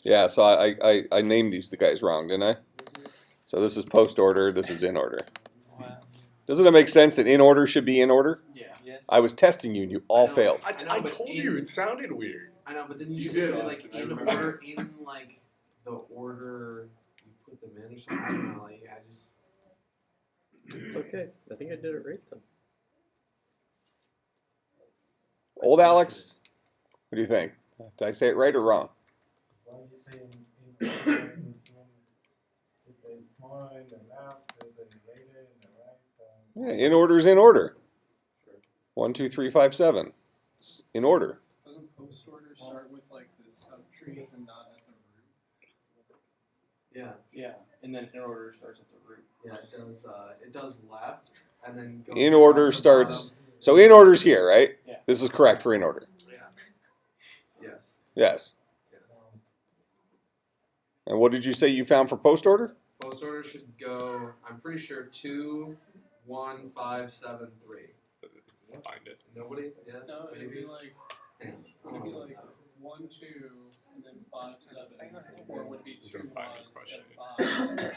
Yeah, so I named these guys wrong, didn't I? So this is post order, this is in order. Wow. Doesn't it make sense that in order should be in order? Yeah. Yes. I was testing you and you all failed. I told you it sounded weird. I know, but then You said did, it like Austin, I in remember. order, in like the order you put them in or something. I don't know. Like I just. It's okay. I think I did it right then. Old Alex, what do you think? Did I say it right or wrong? Why are you saying in there's more in the left, there's later in the right? Yeah, in order is in order. 1, 2, 3, 5, 7. It's in order. Doesn't post order start with like the subtrees and not at the root? Yeah. Yeah, and then in order starts at the root. Yeah, it does. It does left, and then goes In order across the starts. bottom. So in order's here, right? Yeah. This is correct for in order. Yeah. Yes. Yes. And what did you say you found for post order? Post order should go. I'm pretty sure 2, 1, 5, 7, 3. Find it. Nobody? Yes. No, it'd Maybe. be like Hang on. it'd be like 1, 2, and then 5, 7, or it would be 2, 1, 7, 5.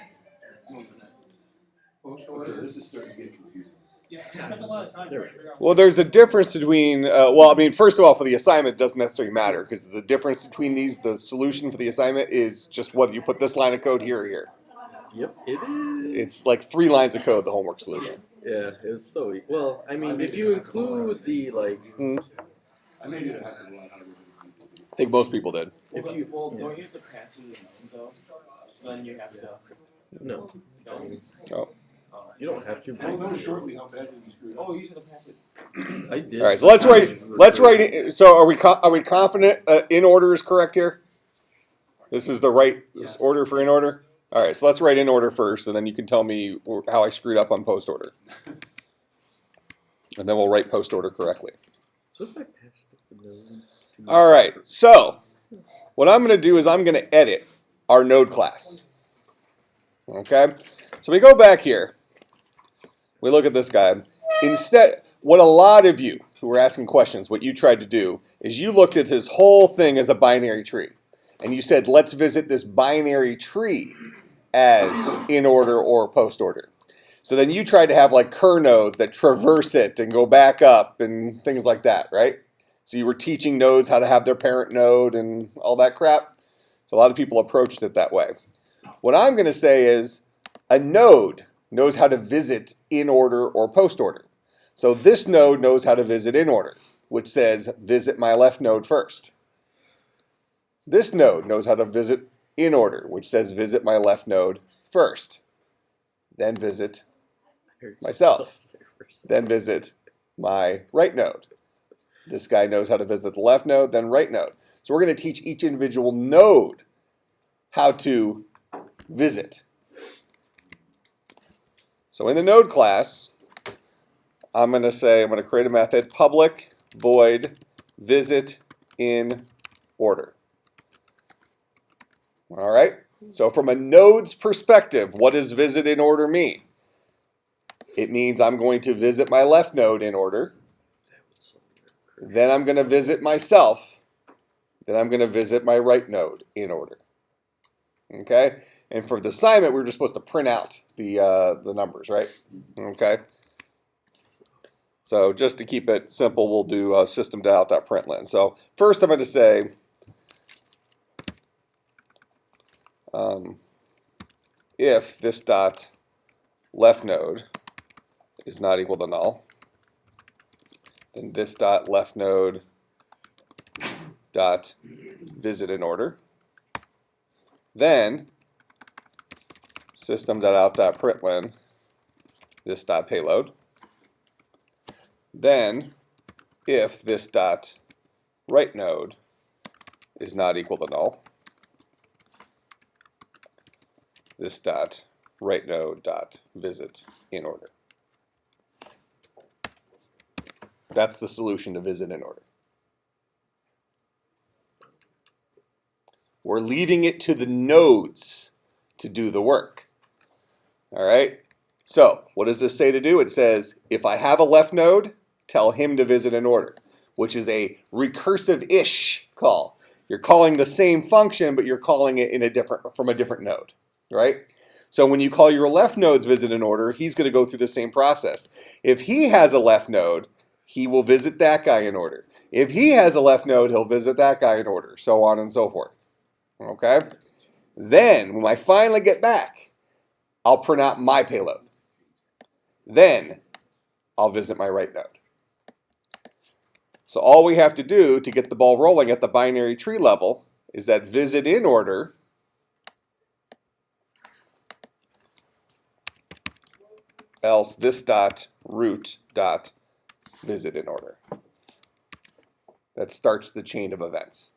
Post order. This is starting to get confusing. Yeah, I spent a lot of time trying to figure out. Well, there's a difference between, well, I mean, first of all, for the assignment, it doesn't necessarily matter because the difference between these, the solution for the assignment is just whether you put this line of code here or here. Yep, it is. It's like 3 lines of code, the homework solution. Yeah, it's so. Well, I mean, if you include the like, I made it happen a lot. I think most people did. if you don't you have to pass it though? So then you have to. no, Oh. you don't have to. I'll know shortly how badly we screwed up. Oh, you said to pass it. I did. All right, so let's write. So are we confident in order is correct here? This is the right Yes. order for in order? All right, so let's write in order first, and then you can tell me how I screwed up on post order. And then we'll write post order correctly. So if I passed it the node to All right, so what I'm going to do is I'm going to edit our node class. Okay, so we go back here. We look at this guy. Instead, what a lot of you who were asking questions, what you tried to do is you looked at this whole thing as a binary tree. And you said, let's visit this binary tree as in order or post order. So then you tried to have like cur nodes that traverse it and go back up and things like that, right? So you were teaching nodes how to have their parent node and all that crap. So a lot of people approached it that way. What I'm going to say is a node knows how to visit in order or post order. So this node knows how to visit in order, which says visit my left node first. This node knows how to visit in order, which says visit my left node first. Then visit myself. Then visit my right node. This guy knows how to visit the left node, then right node. So we're going to teach each individual node how to visit. So in the node class, I'm going to create a method, public void visit in order. All right, so from a node's perspective, what does visit in order mean? It means I'm going to visit my left node in order. Then I'm going to visit myself. Then I'm going to visit my right node in order. Okay, and for the assignment, we're just supposed to print out the numbers, right? Okay. So just to keep it simple, we'll do system.out.println. So first I'm going to say if this dot left node is not equal to null, then this dot left node dot visit in order. Then system.out.println this dot payload. Then if this dot right node is not equal to null, this dot right node dot visit in order. That's the solution to visit in order. We're leaving it to the nodes to do the work. All right? So what does this say to do? It says, if I have a left node, tell him to visit in order, which is a recursive-ish call. You're calling the same function, but you're calling it from a different node, right? So when you call your left node's visit in order, he's going to go through the same process. If he has a left node, he will visit that guy in order. If he has a left node, he'll visit that guy in order, so on and so forth. Okay? Then, when I finally get back, I'll print out my payload. Then, I'll visit my right node. So all we have to do to get the ball rolling at the binary tree level is that visit in order else this dot root dot visit in order. That starts the chain of events.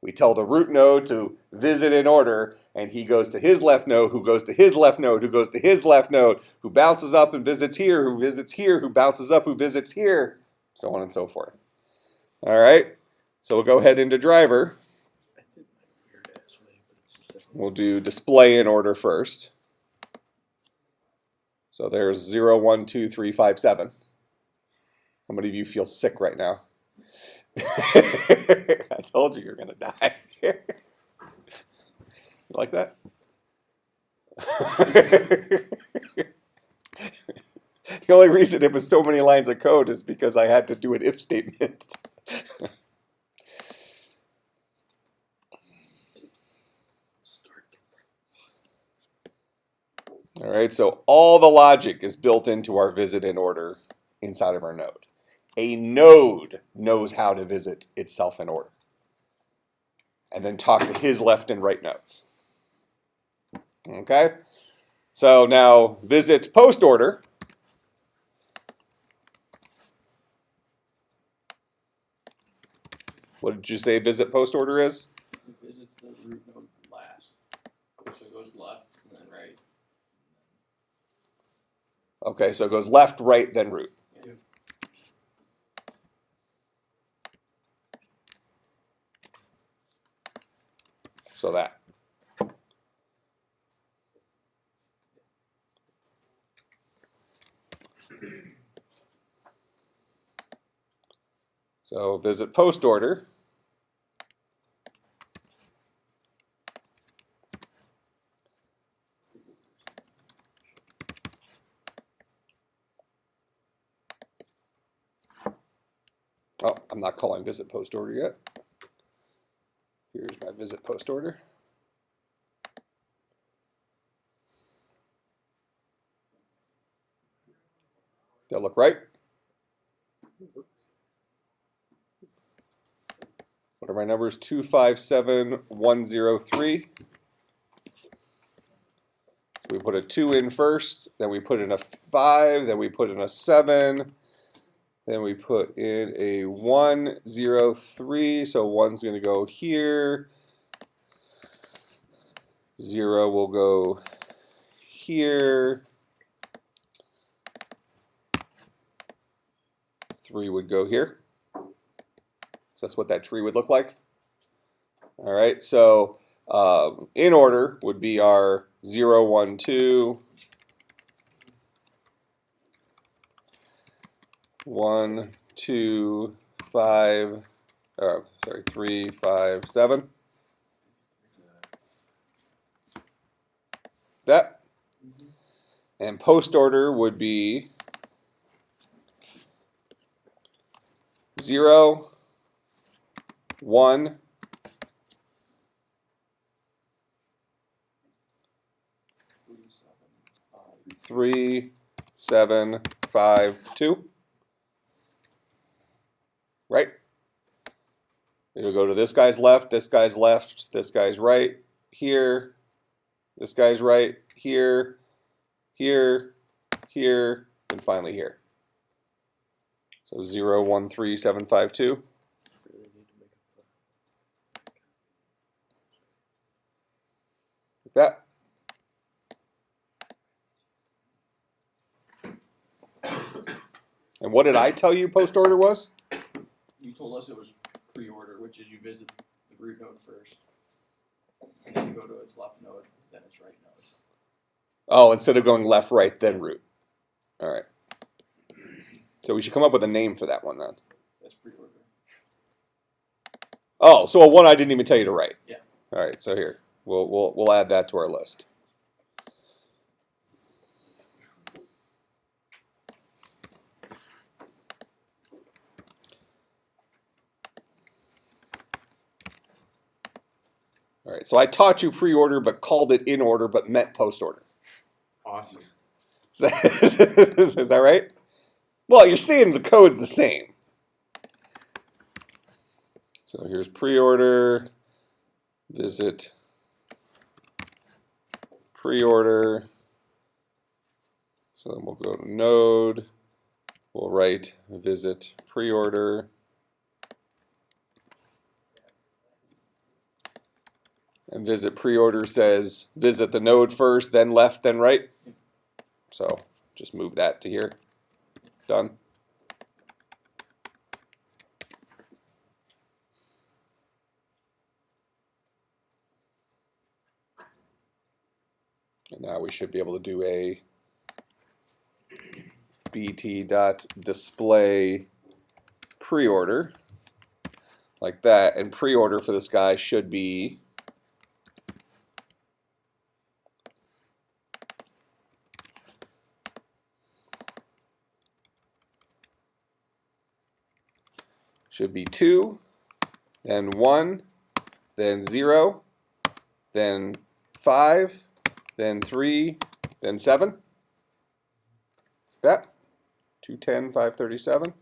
We tell the root node to visit in order, and he goes to his left node, who goes to his left node, who goes to his left node, who bounces up and visits here, who visits here, who bounces up, who visits here, so on and so forth. All right, so we'll go ahead into driver. We'll do display in order first. So there's 0, 1, 2, 3, 5, 7. How many of you feel sick right now? I told you you're going to die. You like that? The only reason it was so many lines of code is because I had to do an if statement. All right, so all the logic is built into our visit in order inside of our node. A node knows how to visit itself in order and then talk to his left and right nodes. Okay, so now visits post order. What did you say visit post order is? It visits the root node last. So it goes left and then right. Okay, so it goes left, right, then root. Yeah. So that. So visit post order. Oh, I'm not calling visit post order yet. Here's my visit post order. That look right? What are my numbers? 257103. So we put a 2 in first, then we put in a 5, then we put in a 7, then we put in a 103. So 1's going to go here. 0 will go here. 3 would go here. So that's what that tree would look like. All right, so in order would be our 0, 1, 2, 1, 2, 5, 3, 5, 7. That. And post order would be 0, 1, 3, 7, 5, 2. Right? You'll go to this guy's left, this guy's right, here, this guy's right, here, here, here, and finally here. So 0, 1, 3, 7, 5, 2. Like that. And what did I tell you post order was? You told us it was pre-order, which is you visit the root node first. And then you go to its left node, then its right node. Oh, instead of going left, right, then root. All right. So we should come up with a name for that one then. That's pre-order. Oh, so a 1 I didn't even tell you to write. Yeah. All right, so here, we'll add that to our list. All right, so I taught you pre-order, but called it in order, but meant post-order. Awesome. Is that right? Well, you're seeing the code's the same. So here's pre-order, visit, pre-order. So then we'll go to node, we'll write visit pre-order. And visit pre-order says visit the node first, then left, then right. So just move that to here. Done. And now we should be able to do a bt.display pre-order like that. And pre-order for this guy should be should be 2, then 1, then 0, then 5, then 3, then 7. That 210, 537.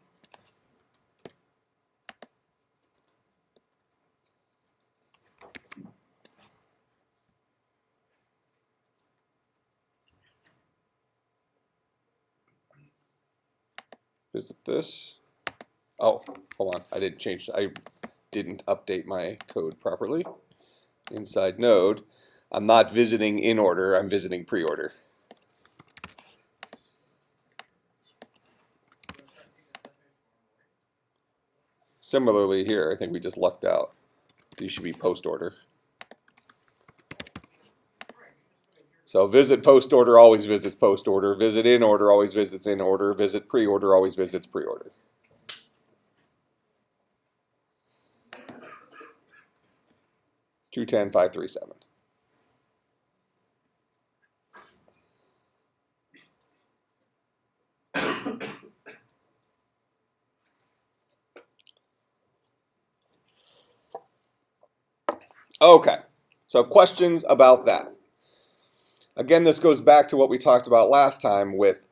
Visit this. Oh, hold on. I didn't update my code properly. Inside node, I'm not visiting in order, I'm visiting pre-order. Similarly here, I think we just lucked out. These should be post-order. So visit post-order always visits post-order. Visit in order always visits in order. Visit pre-order always visits pre-order. Two 10, 537. Okay, so questions about that. Again, this goes back to what we talked about last time with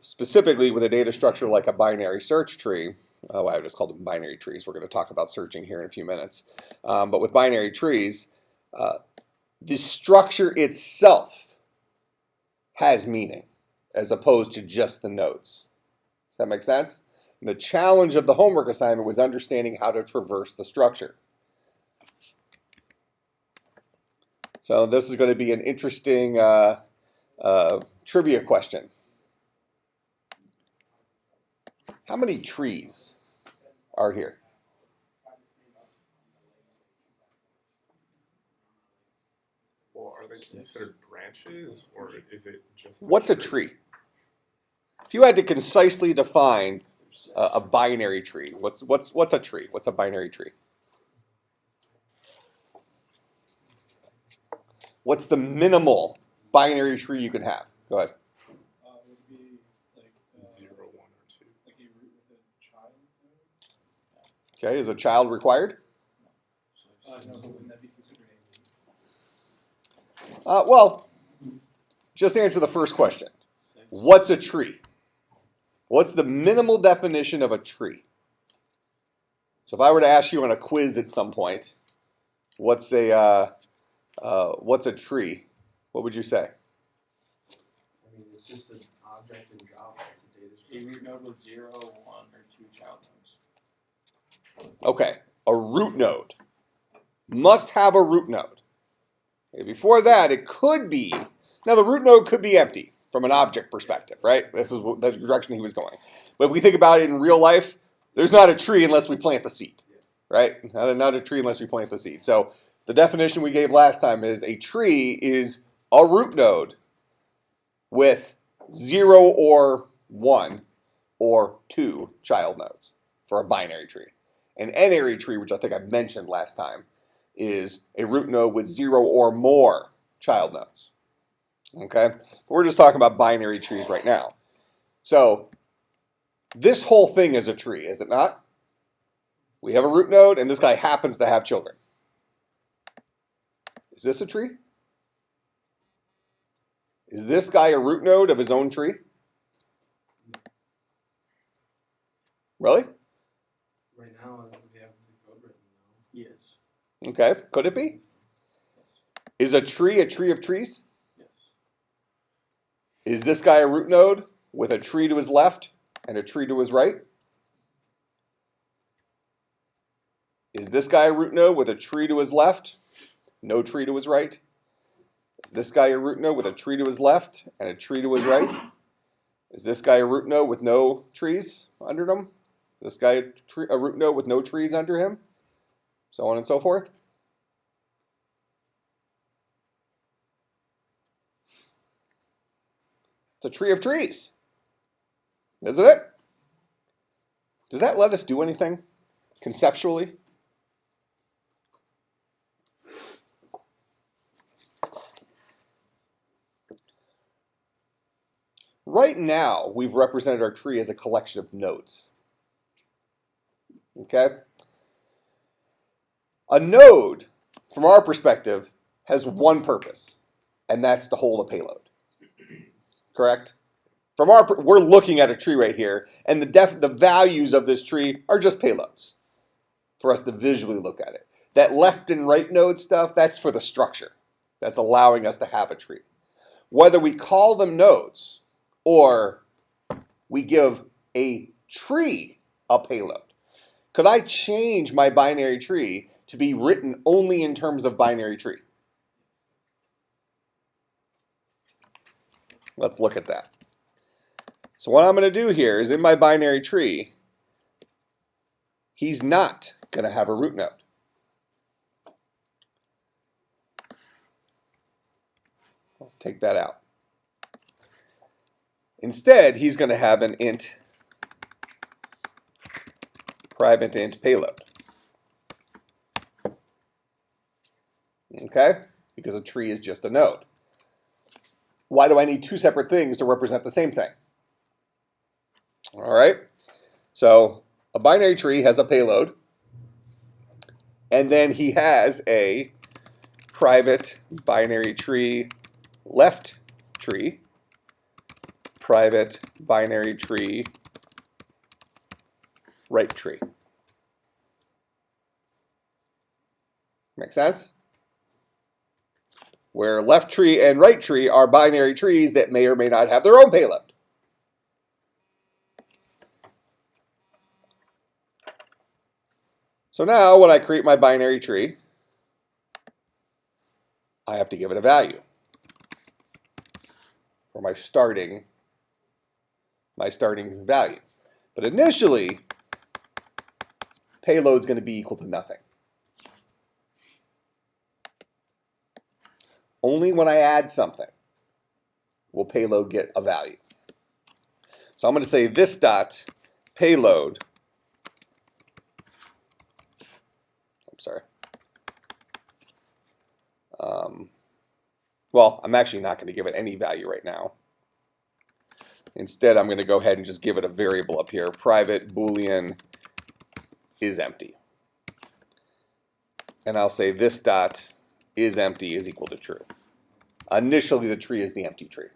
specifically with a data structure like a binary search tree. Oh, I just called them binary trees. We're going to talk about searching here in a few minutes. But with binary trees, the structure itself has meaning as opposed to just the nodes. Does that make sense? And the challenge of the homework assignment was understanding how to traverse the structure. So this is going to be an interesting trivia question. How many trees are here? Well, are they considered branches, or is it just? What's a tree? If you had to concisely define a binary tree, what's a tree? What's a binary tree? What's the minimal binary tree you can have? Go ahead. Would be like 0, 1, or 2. like a root with a child node? Okay, is a child required? No, but wouldn't that be considered Well, just answer the first question. What's a tree? What's the minimal definition of a tree? So if I were to ask you on a quiz at some point, what's a tree? What would you say? I mean, it's just an object in Java. It's a data A structure. root node with 0, 1, or 2 child nodes. Okay, a root node. Must have a root node. Okay, before that, it could be, now the root node could be empty from an object perspective, right? This is the direction he was going. But if we think about it in real life, there's not a tree unless we plant the seed, right? Not a tree unless we plant the seed. So the definition we gave last time is a tree is a root node with 0 or 1 or 2 child nodes for a binary tree. An n-ary tree, which I think I mentioned last time, is a root node with 0 or more child nodes. Okay? We're just talking about binary trees right now. So this whole thing is a tree, is it not? We have a root node, and this guy happens to have children. Is this a tree? Is this guy a root node of his own tree? Really? Right now, as we have the code written now. Yes. Okay, could it be? Is a tree of trees? Yes. Is this guy a root node with a tree to his left and a tree to his right? Is this guy a root node with a tree to his left, no tree to his right? Is this guy a root node with a tree to his left and a tree to his right? Is this guy a root node with no trees under him? Is this guy a root node with no trees under him? So on and so forth. It's a tree of trees, isn't it? Does that let us do anything conceptually? Right now, we've represented our tree as a collection of nodes. Okay? A node, from our perspective, has one purpose, and that's to hold a payload. Correct? We're looking at a tree right here, and the values of this tree are just payloads for us to visually look at it. That left and right node stuff, that's for the structure. That's allowing us to have a tree. Whether we call them nodes or we give a tree a payload. Could I change my binary tree to be written only in terms of binary tree? Let's look at that. So what I'm going to do here is in my binary tree, he's not going to have a root node. Let's take that out. Instead, he's going to have an int, private int payload. Okay? Because a tree is just a node. Why do I need two separate things to represent the same thing? All right. So a binary tree has a payload, and then he has a private binary tree left tree, private binary tree right tree. Make sense? Where left tree and right tree are binary trees that may or may not have their own payload. So now when I create my binary tree, I have to give it a value for my starting value. But initially, payload's going to be equal to nothing. Only when I add something will payload get a value. So I'm going to say this dot payload. I'm sorry. Well, I'm actually not going to give it any value right now. Instead, I'm going to go ahead and just give it a variable up here. Private boolean is empty. And I'll say this dot is empty is equal to true. Initially, the tree is the empty tree.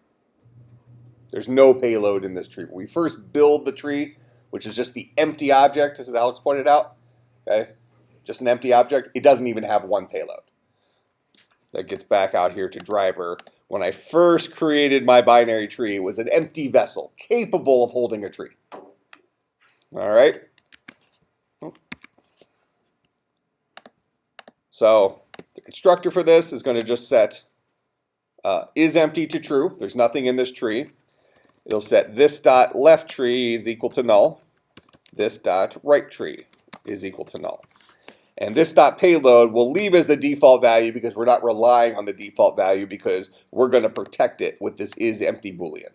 There's no payload in this tree. When we first build the tree, which is just the empty object, as Alex pointed out, okay, just an empty object, it doesn't even have one payload. That gets back out here to driver. When I first created my binary tree, it was an empty vessel capable of holding a tree. All right. So the constructor for this is going to just set is empty to true. There's nothing in this tree. It'll set this dot left tree is equal to null. This dot right tree is equal to null. And this dot payload will leave as the default value because we're not relying on the default value because we're going to protect it with this is empty boolean.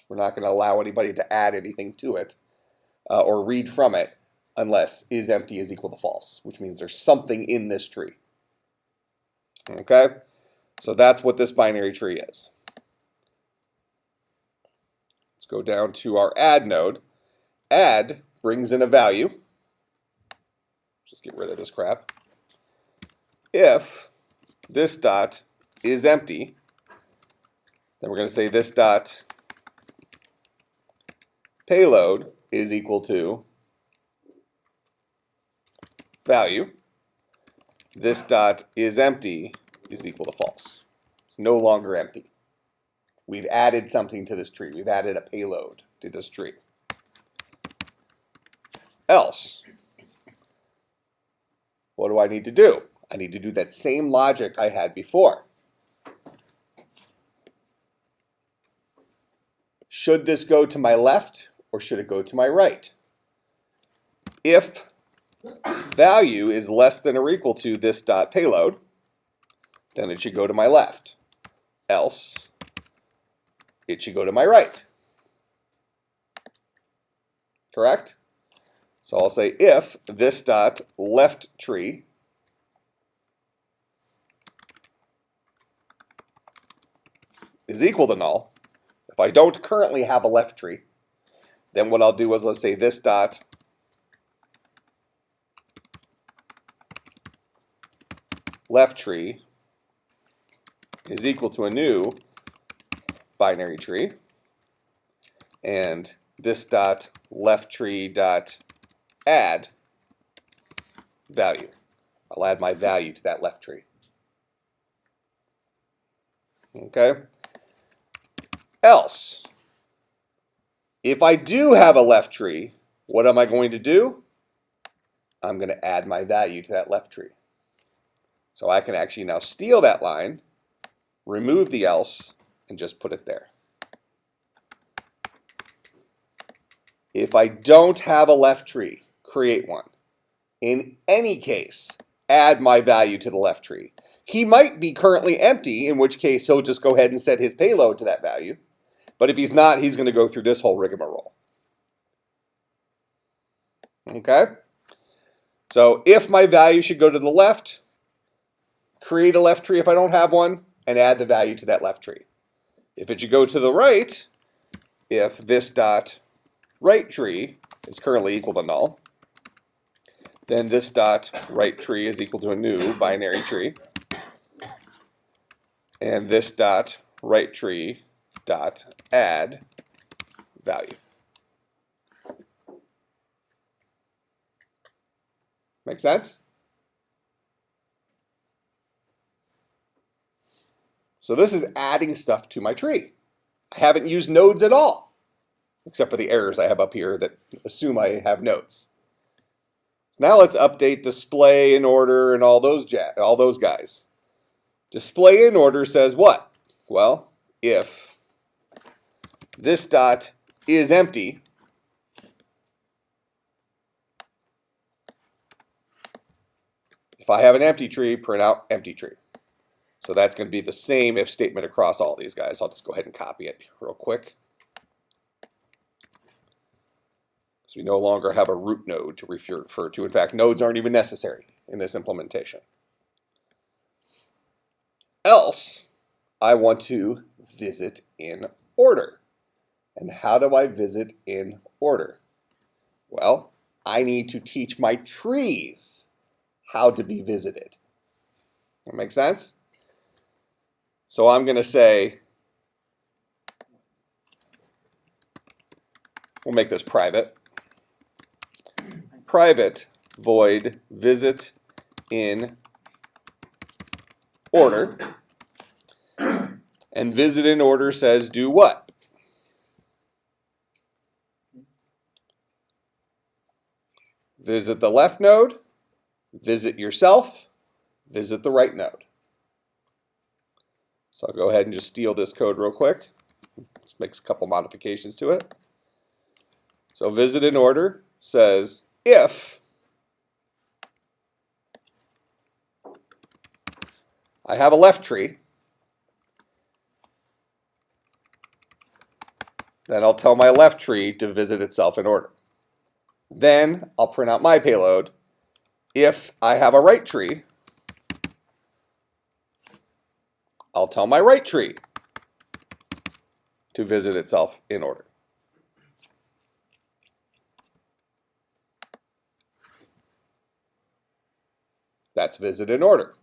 We're not going to allow anybody to add anything to it or read from it unless is empty is equal to false, which means there's something in this tree. Okay? So that's what this binary tree is. Let's go down to our add node. Add brings in a value. Just get rid of this crap. If this dot is empty, then we're going to say this dot payload is equal to value. This dot is empty is equal to false. It's no longer empty. We've added something to this tree. We've added a payload to this tree. Else, what do I need to do? I need to do that same logic I had before. Should this go to my left or should it go to my right? If value is less than or equal to this dot payload, then it should go to my left. Else, it should go to my right. Correct? So I'll say if this dot left tree is equal to null, if I don't currently have a left tree, then what I'll do is let's say this dot left tree is equal to a new binary tree, and this dot left tree dot add value. I'll add my value to that left tree. Okay? Else, if I do have a left tree, what am I going to do? I'm going to add my value to that left tree. So I can actually now steal that line, remove the else, and just put it there. If I don't have a left tree, create one. In any case, add my value to the left tree. He might be currently empty, in which case he'll just go ahead and set his payload to that value. But if he's not, he's going to go through this whole rigmarole. Okay? So if my value should go to the left, create a left tree if I don't have one, and add the value to that left tree. If it should go to the right, if this dot right tree is currently equal to null, then this dot right tree is equal to a new binary tree, and this dot right tree dot add value. Make sense? So this is adding stuff to my tree. I haven't used nodes at all, except for the errors I have up here that assume I have nodes. So now let's update display in order and all those guys. Display in order says what? Well, if this dot is empty, if I have an empty tree, print out empty tree. So that's going to be the same if statement across all these guys. I'll just go ahead and copy it real quick. So we no longer have a root node to refer to. In fact, nodes aren't even necessary in this implementation. Else, I want to visit in order. And how do I visit in order? Well, I need to teach my trees how to be visited. That make sense? So I'm going to say, we'll make this private. Private void visit in order. And visit in order says do what? Visit the left node, visit yourself, visit the right node. So I'll go ahead and just steal this code real quick. Let's make a couple modifications to it. So visit in order says if I have a left tree, then I'll tell my left tree to visit itself in order. Then I'll print out my payload. If I have a write tree, I'll tell my write tree to visit itself in order. That's visit in order.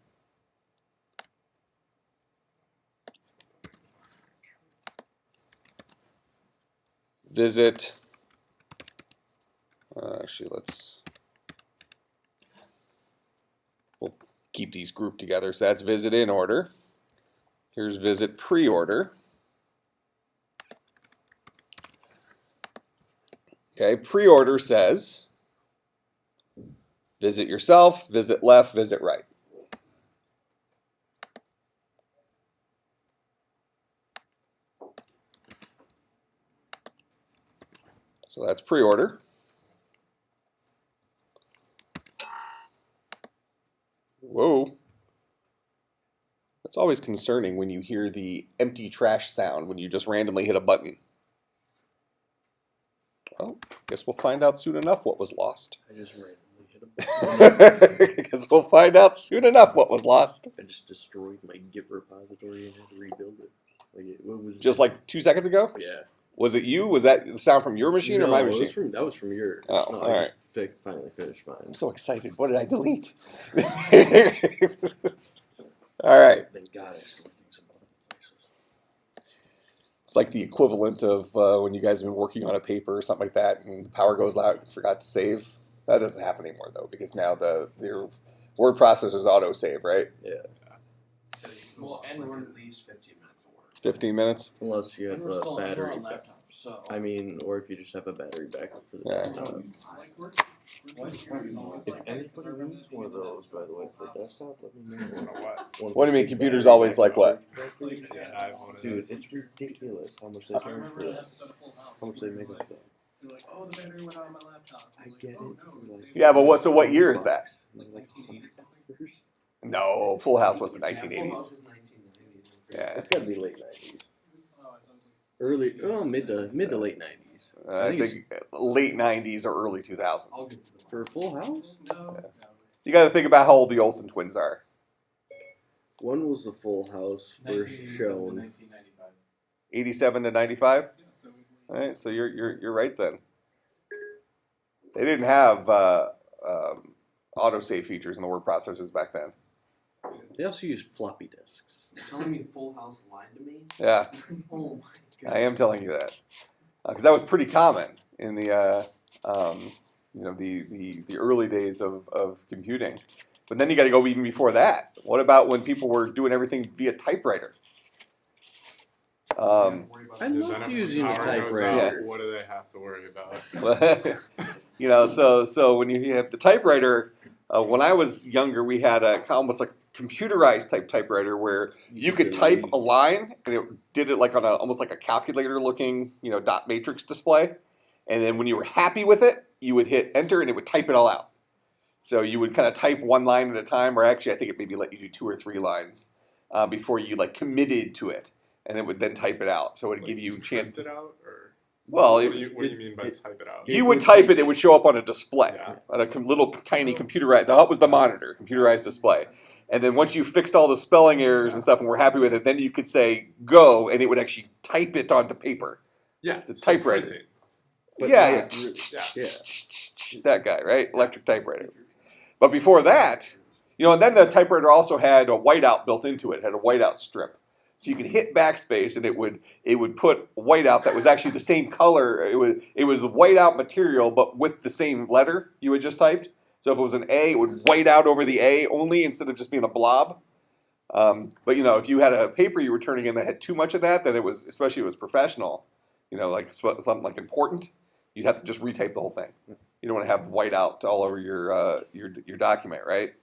Visit, actually we'll keep these grouped together. So that's visit in order. Here's visit pre-order. Okay, pre-order says visit yourself, visit left, visit right. So that's pre-order. Whoa. That's always concerning when you hear the empty trash sound when you just randomly hit a button. Well, guess we'll find out soon enough what was lost. I just randomly hit a button. Guess we'll find out soon enough what was lost. I just destroyed my Git repository and had to rebuild it. What was Just like 2 seconds ago? Yeah. Was it you? Was that the sound from your machine or my machine? That was from yours. Oh, no, all I right. just finally finished mine. I'm so excited. What did I delete? All right. Thank God I stored things in other places. It's like the equivalent of when you guys have been working on a paper or something like that and the power goes out and forgot to save. That doesn't happen anymore, though, because now your word processor's auto-save, right? Yeah. Well, and we're at least 15 minutes of work. 15 minutes? Unless you have And we're a still battery. on laptop, so. I mean, or if you just have a battery backup for the Yeah. desktop. Like, we're If anybody needs one of those, by the way, for desktop, let me know. What do you mean, computers always like what? Yeah, I have one of Dude, those. it's ridiculous how much they I charge remember for that that. episode of Full House. How much they make where up that? They're like, oh, the battery went out on my laptop. I I'm like, get oh, it. no, for it's like- Yeah, but so what year is that? Like Like 1980 $100. No, Full House was the Yeah, Full 1980s. House is 1990s. Yeah. It's gotta be late 90s. Oh, I thought it was Mid to late 90s. I think late 90s or early 2000s. I'll get to the For Full House? no. You got to think about how old the Olsen twins are. When was the Full House first 1987 to shown? 1995. 87 to 95. Yeah, so All right, so you're right then. They didn't have autosave features in the word processors back then. They also used floppy disks. You're telling me Full House lied to me? Yeah, Oh my god. I am telling you that because that was pretty common in the the early days of computing. But then you got to go even before that. What about when people were doing everything via typewriter? I Then love if using a the power goes typewriter. out, what do they have to worry about? So when you have the typewriter, when I was younger, we had almost like computerized typewriter where you could type a line and it did it like on almost like a calculator looking dot matrix display, and then when you were happy with it, you would hit enter and it would type it all out. So you would kind of type one line at a time, or actually I think it maybe let you do 2 or 3 lines before you like committed to it, and it would then type it out. So it would give you a chance Print to. it out, or Well, what do you mean by type it out? you would type it, it would show up on a display, Yeah. on a little tiny computerized, that was the monitor, computerized display. And then once you fixed all the spelling errors and stuff and were happy with it, then you could say go, and it would actually type it onto paper. Yeah, It's a so typewriter. printing. But Yeah, not yeah. really- That guy, right? Electric typewriter. But before that, and then the typewriter also had a whiteout built into it, it had a whiteout strip. So you could hit backspace and it would put whiteout that was actually the same color. It was whiteout material, but with the same letter you had just typed. So if it was an A, it would white out over the A only instead of just being a blob. But if you had a paper you were turning in that had too much of that, then it was, especially if it was professional, like something like important, you'd have to just retype the whole thing. You don't want to have whiteout all over your document, right?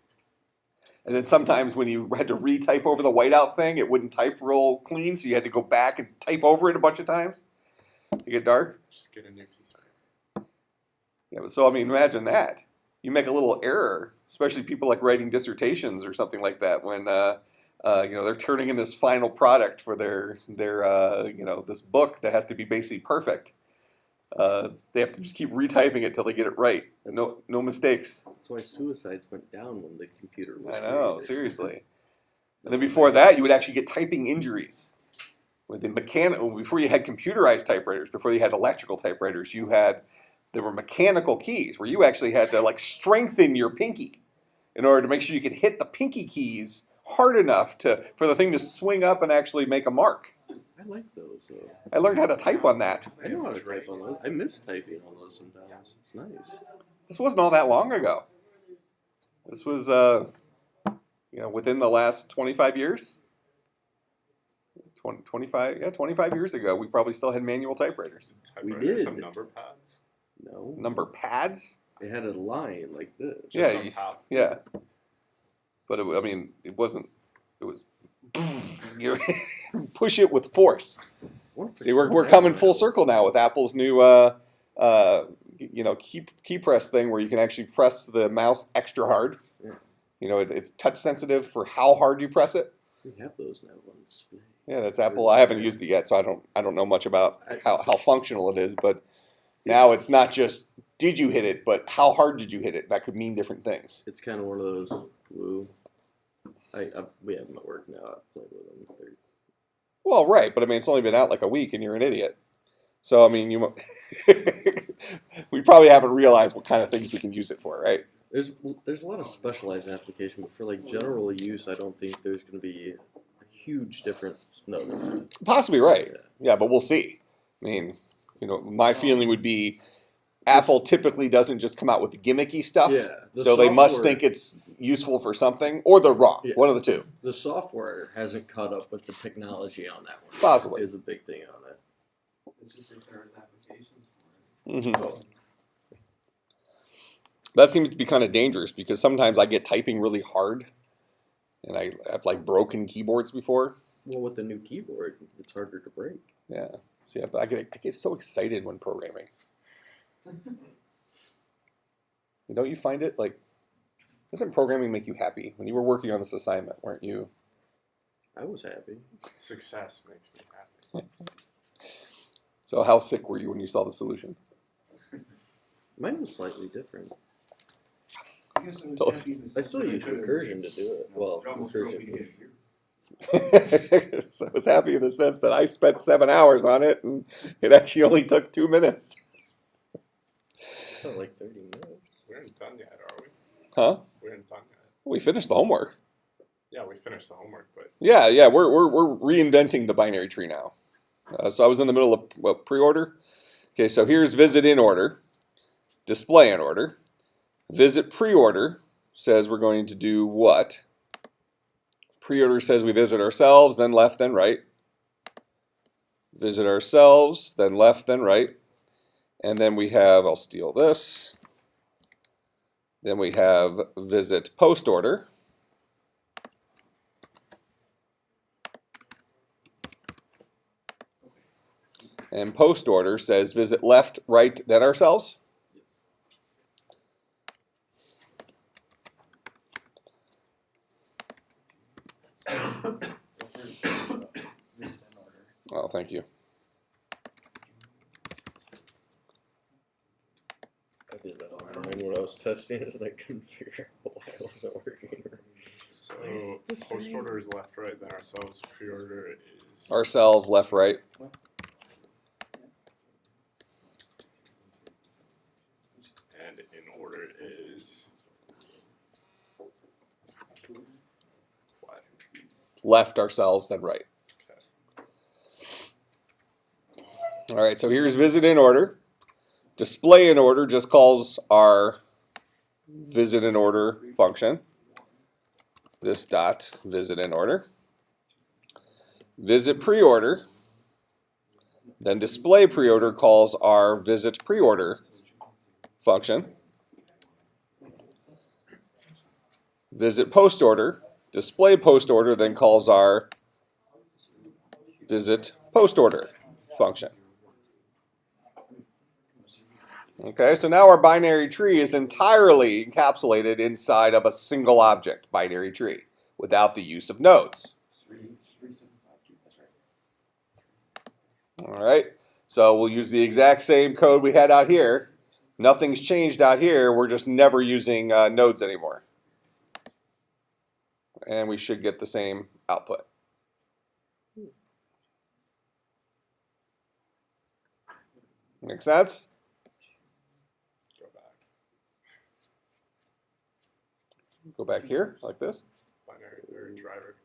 And then sometimes when you had to retype over the whiteout thing, it wouldn't type real clean, so you had to go back and type over it a bunch of times. You get dark. Just get a new piece of paper. Yeah, but so I mean, imagine that. You make a little error, especially people like writing dissertations or something like that, when they're turning in this final product for their this book that has to be basically perfect. They have to just keep retyping it till they get it right. No mistakes. That's why suicides went down when the computer was I know, created. seriously. And then before that, you would actually get typing injuries. With the mechanical, before you had computerized typewriters, before you had electrical typewriters, there were mechanical keys where you actually had to like strengthen your pinky in order to make sure you could hit the pinky keys hard enough for the thing to swing up and actually make a mark. I like those though. I learned how to type on that. I know how to type on those. I miss typing on those sometimes. It's nice. This wasn't all that long ago. This was, within the last 25 years. 25 years ago, we probably still had manual typewriters. Typewriters did. have number pads. No. Number pads? They had a line like this. Yeah, Just on top. yeah. But it wasn't. It was. You push it with force. See, we're coming full circle now with Apple's new key press thing where you can actually press the mouse extra hard. Yeah. It's touch sensitive for how hard you press it. We have those now on display. Yeah, that's Apple. I haven't used it yet, so I don't know much about how functional it is. But now it's not just did you hit it, but how hard did you hit it? That could mean different things. It's kind of one of those woo. We have them at work now. I play with them. Well, right, but it's only been out like a week, and you're an idiot. So we probably haven't realized what kind of things we can use it for, right? There's a lot of specialized application, but for like general use, I don't think there's going to be a huge difference. No. Possibly right. Yeah, but we'll see. My feeling would be Apple typically doesn't just come out with gimmicky stuff. Yeah. So they must think it's useful for something, or they're wrong. Yeah. One of the two. The software hasn't caught up with the technology on that one. Possibly. Is a big thing on it. It's just if there was applications for it. Mm-hmm. That seems to be kind of dangerous because sometimes I get typing really hard, and I have like broken keyboards before. Well, with the new keyboard, it's harder to break. Yeah. See, I get so excited when programming. Don't you find it like? Doesn't programming make you happy? When you were working on this assignment, weren't you? I was happy. Success makes me happy. So how sick were you when you saw the solution? Mine was slightly different. I guess I was happy in the I sense still that use could've- recursion to do it. Well, it almost drove me recursion. here. So I was happy in the sense that I spent 7 hours on it, and it actually only took 2 minutes. Felt like 30 minutes. We aren't done yet, are we? Huh? We aren't done yet. We finished the homework. Yeah, we finished the homework, but Yeah, we're reinventing the binary tree now. So I was in the middle of pre-order. Okay, so here's visit in order, display in order. Visit pre-order says we're going to do what? Pre-order says we visit ourselves, then left, then right. Visit ourselves, then left, then right. And then we have, I'll steal this. Then we have visit post order. And post order says visit left, right, then ourselves. Oh, thank you. I did that on mine when I was testing it, and I couldn't figure out why it wasn't working. so It's the post same. order is left, right, then ourselves. Pre-order is Ourselves, left, right. and in order is what? Left, ourselves, then right. Okay. All right, so here's visit in order. Display in order just calls our visit in order function. This dot visit in order. Visit pre-order. Then display pre-order calls our visit pre-order function. Visit post order. Display post order then calls our visit post order function. Okay, so now our binary tree is entirely encapsulated inside of a single object, binary tree, without the use of nodes. All right, So we'll use the exact same code we had out here. Nothing's changed out here. We're just never using nodes anymore. And we should get the same output. Make sense? Go back. Go back here, like this. Binary or driver.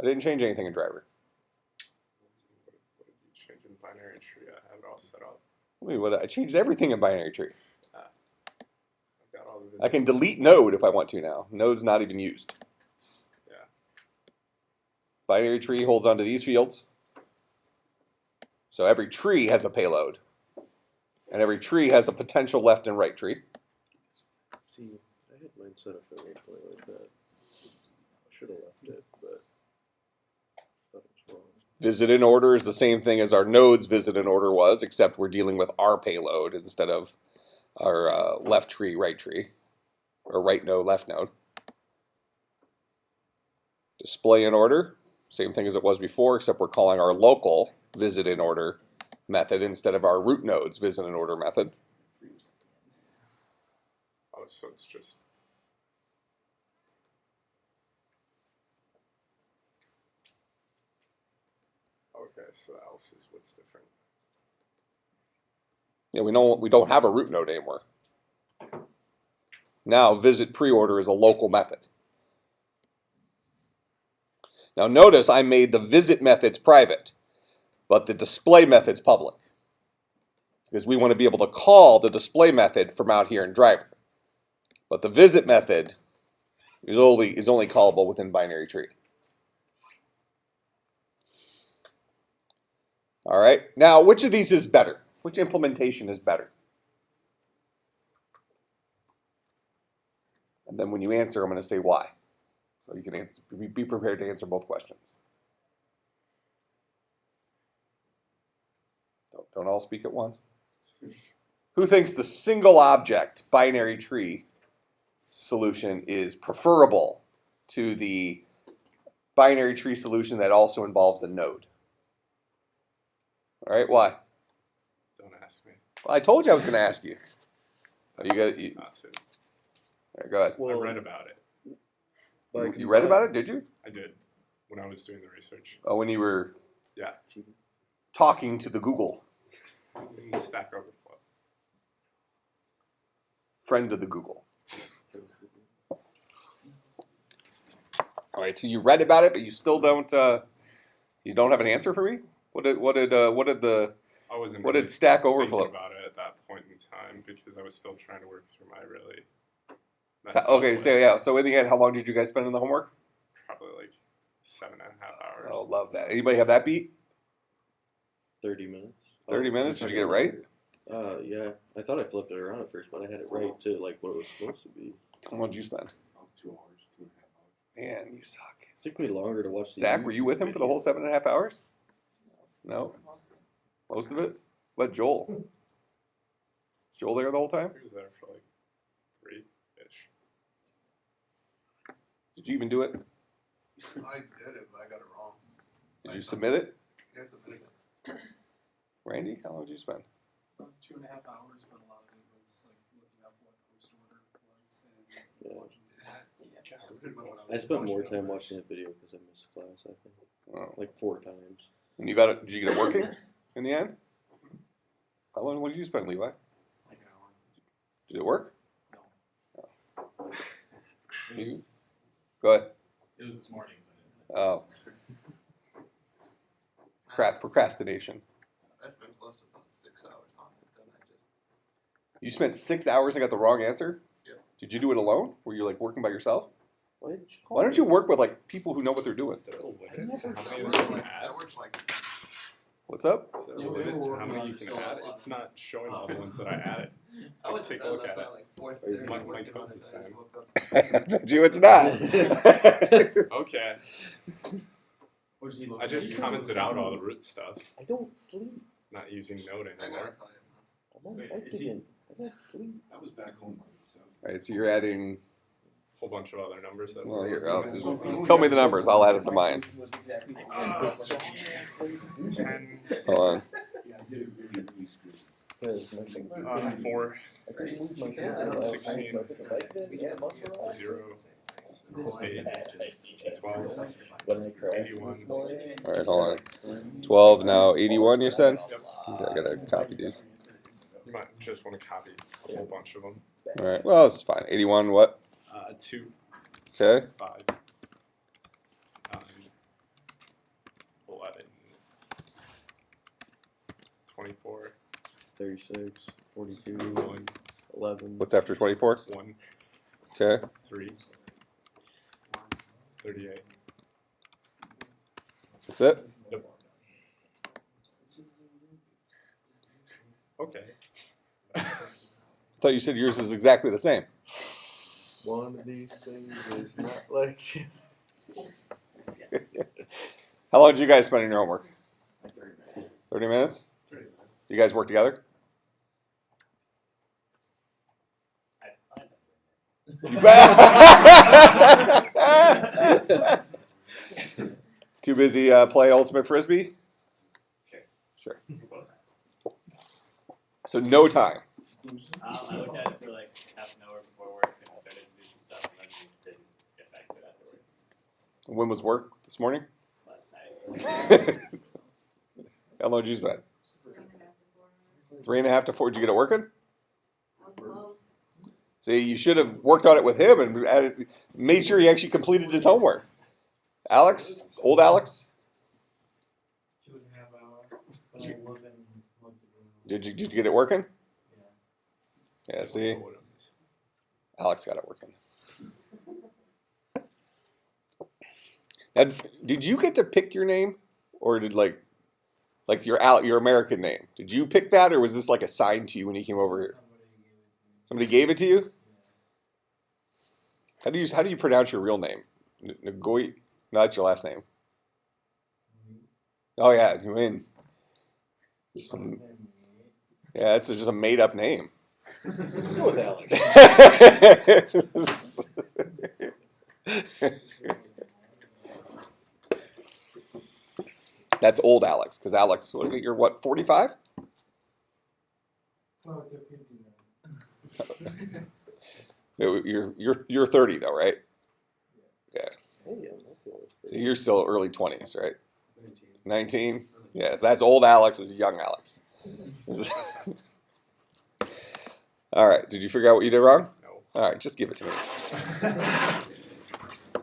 I didn't change anything in driver. What did you change in binary tree? I have it all set up. Wait, what? I changed everything in binary tree. I've got all the I can delete node if I want to now. Node's not even used. Yeah. Binary tree holds onto these fields. So every tree has a payload. And every tree has a potential left and right tree. See, I had mine set up originally like that. I should have left it, but thought it was wrong. Visit in order is the same thing as our node's visit in order was, except we're dealing with our payload instead of our left tree, right tree, or right node, left node. Display in order, same thing as it was before, except we're calling our local visit in order method instead of our root node's visit in order method. Oh, so it's just. Okay, so else is what's different. Yeah, we don't have a root node anymore. Now visit pre-order is a local method. Now notice I made the visit methods private, but the display method's public. Because we want to be able to call the display method from out here in driver. But the visit method is only callable within binary tree. All right, now which of these is better? Which implementation is better? And then when you answer, I'm going to say why. So you can answer, be prepared to answer both questions. Don't all speak at once. Who thinks the single object binary tree solution is preferable to the binary tree solution that also involves the node? All right, why? Don't ask me. Well, I told you I was going to ask you. Oh, you got it. Not to. All right, go ahead. I read about it. You read about it? Did you? I did when I was doing the research. Oh, when you were Yeah. talking to the Google In Stack Overflow. friend of the Google. All right, so you read about it, but you still don't. You don't have an answer for me. What did I wasn't What really did Stack Overflow? thinking about it at that point in time because I was still trying to work through my really. Okay, so yeah. So in the end, how long did you guys spend on the homework? Probably like 7.5 hours. Oh, love that. Anybody have that beat? 30 minutes. 30 minutes? Did you get it right? Yeah. I thought I flipped it around at first, but I had it right to like what it was supposed to be. How long did you spend? 2 hours, 2.5 hours. Man, you suck. It took me longer to watch. The Zach, were you with him for the whole 7.5 hours? No, most of it. What, Joel? Was Joel there the whole time? He was there for like 3-ish. Did you even do it? I did it, but I got it wrong. Did you submit it? Yes, I did it. Randy, how long did you spend? 2.5 hours, but a lot of it was like looking up what post order was and Yeah. watching I spent more time watching that video because I missed class. I think Oh. like 4 times. And you got it? Did you get it working in the end? How long did you spend, Levi? like an hour. Did it work? No. You- Go ahead. It was this morning, so Oh, procrastination. I spent close to about 6 hours on it. Then I just. You spent 6 hours and got the wrong answer? Yeah. Did you do it alone? Were you like working by yourself? Why did you call Why don't me? you work with like people who know what they're doing? Is there a limit to how I many worked you can like, add? I worked like What's up? Is there a Yeah, we limit were to how working many on you it, can so add? a lot. It's not showing all the ones that I added. I went to Take a bed look last at night it. like 4:30. My working on code's it, the I just same. woke up. I bet you it's not. Okay. what did you look I just commented out all the root stuff. I don't sleep. Not using Node I got anymore. it probably. I'm on Wait, bike is he- again. I don't sleep. I was back home, so. All right, so you're adding. Whole bunch of other numbers that Well, we're here, working I'll on. just tell me the numbers. I'll add them to mine. Was exactly 10. Hold on. Yeah, Because my finger. 4, I couldn't move my Yeah, finger I don't last know. time, so I took a bite bit and got muscle off. 0, 8, 12, When I crashed 81. this morning. All right, hold on. 12 now, 81. You said. Okay, I gotta copy these. You might just want to copy a whole bunch of them. All right. Well, it's fine. 81. What? 2, Okay. 5, 9, 11, 24, 36, 42, 1, 11. What's after 24? 1, Okay. 3, 38. That's it. Yep. Okay. I thought you said yours is exactly the same. One of these things is not like. How long did you guys spend on your homework? Like 30 minutes. 30 minutes? You guys work together? You bet. Too busy playing Ultimate Frisbee? Sure. So no time. I looked at it for like half an hour before work and started to do some stuff and then didn't get back to it after work When was work this morning? last night. How long did you spend? 3.5 to 4. Did you get it working? See, you should have worked on it with him and made sure he actually completed his homework. Alex? Old Alex? 2.5 hours, but I wasn't much of Did you get it working? Yeah, see? Alex got it working. Now, did you get to pick your name? Or did like your American name? Did you pick that, or was this like assigned to you when you came over here? Somebody gave it to you? How do you pronounce your real name? Ngoy? No, that's your last name. Oh yeah, Nguyen. Yeah, it's just a made up name. Let's go with Alex. That's old Alex, because Alex, you're what, 45? Well, it's a 50 You're 30 though, right? Hey, I'm not the oldest So person. you're still early 20s, right? 19? Yeah, that's old Alex is young Alex. All right, did you figure out what you did wrong? No. All right, just give it to me.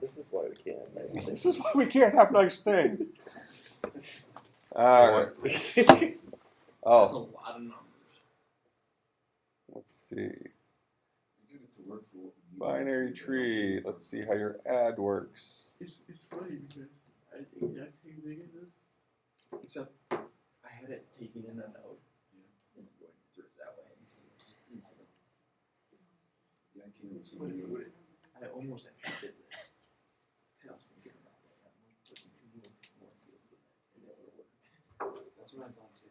This is why we can't have nice things. This is why we can't have nice things. All right. That's a Oh, lot of numbers. let's see. Binary tree. Let's see how your ad works. It's funny because I think the exact same thing as this. Except I had it taken in a node and going through it that way. I almost actually did this. 'Cause I was thinking about it. That's what I thought too.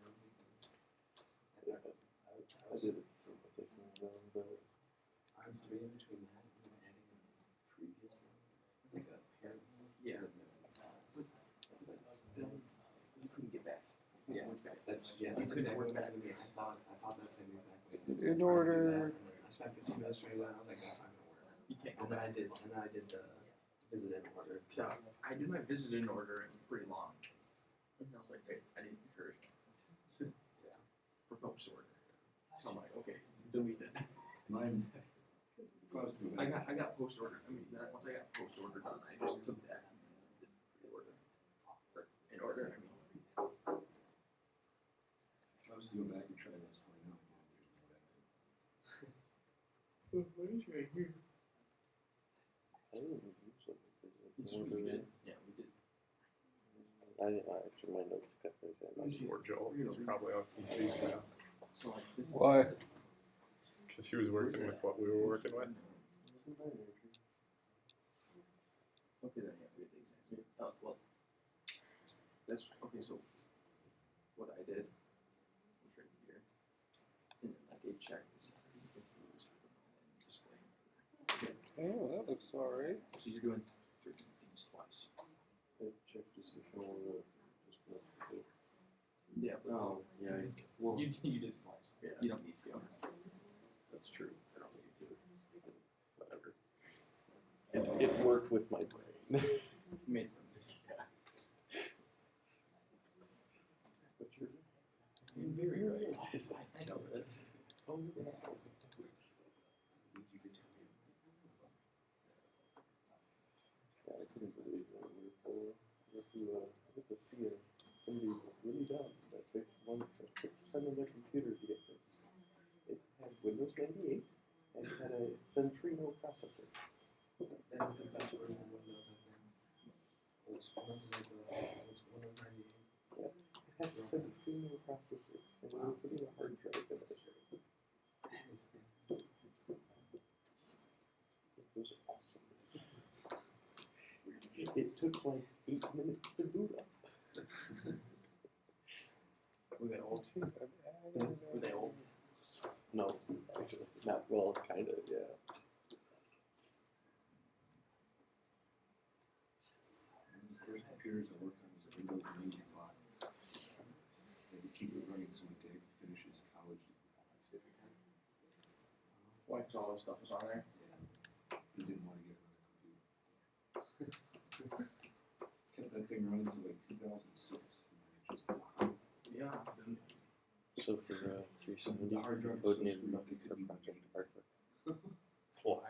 I did it simple thing, but I was debating between that and adding the previous like a pair. Yeah. You couldn't get back. Yeah, that's exactly what happened to me. I thought that same exact way. In order. I spent 15 minutes trying to do that. I was like, that's not gonna work. You can't go And then back. I did the visit in order. So I did my visit in order and it was pretty long. And I was like, wait, I need encouragement. Yeah. For post order. So I'm like, okay, delete it. Mine. I got post order. I mean, once I got post order done, I just took that and did pre-order. But in order, I mean. I was doing back and trying this point out. What is right here? I didn't even use it. This is what we did. Yeah, we did. I didn't actually. My notes kept this in. Or Joel. He's probably off PG now. So like this Why? is Because he was working with what we were working with. okay then yeah, we did the exact same. Oh well. That's okay, so what I did was right here. And then I did check this display. Okay, Oh, that looks alright. so you're doing these twice. I checked to see if I wanted to just Yeah. Oh, yeah, well, You did it twice. yeah, You don't need to. that's true. I don't need to. Whatever. It worked with my brain. Made sense. But you're You're very right. I know this. oh, yeah. Yeah, I couldn't believe that we were I get to see somebody really dumb that took 1% of their computer to get fixed. It had Windows 98 and it had a Centrino processor. That is the best version of Windows, I think. It's Windows 98. Yeah, it had a Centrino processor and we were putting a hard drive in it. It was awesome. It took like 8 minutes to boot up. Were they old? Were they old? No, actually, not well, kind of, yeah. The first computers I worked on was a Windows 95. They would keep it running so my dad could finish his college degree. Why? Because all this stuff was on there. He didn't want to get rid of the computer. Kept that thing running until like 2006. Just Yeah. So for 370, The hard drive code was so name screwed up they for couldn't Project even Arthur. Why?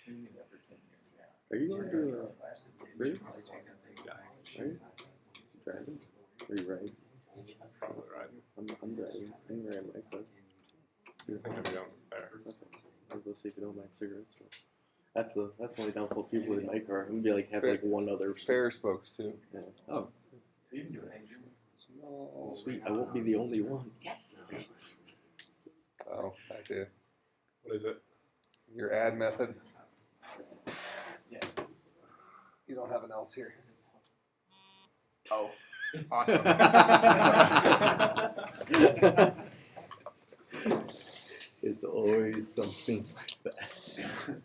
We need everything here. Yeah. Are you going to Lasted days. really? Probably take that thing back. Are you driving? Are you riding? Probably right. I'm driving. I'm riding my car. I think I'm going there. Okay. I'll go see if you don't mind cigarettes. That's the only downfall people in my car. I'm gonna be like have like one other. Fair spokes too. Yeah. Oh, We can do an age. No. sweet! I won't be the only one. Yes. Oh, I see. What is it? Your ad method. Yeah. You don't have an else here. Oh. Awesome. It's always something like that.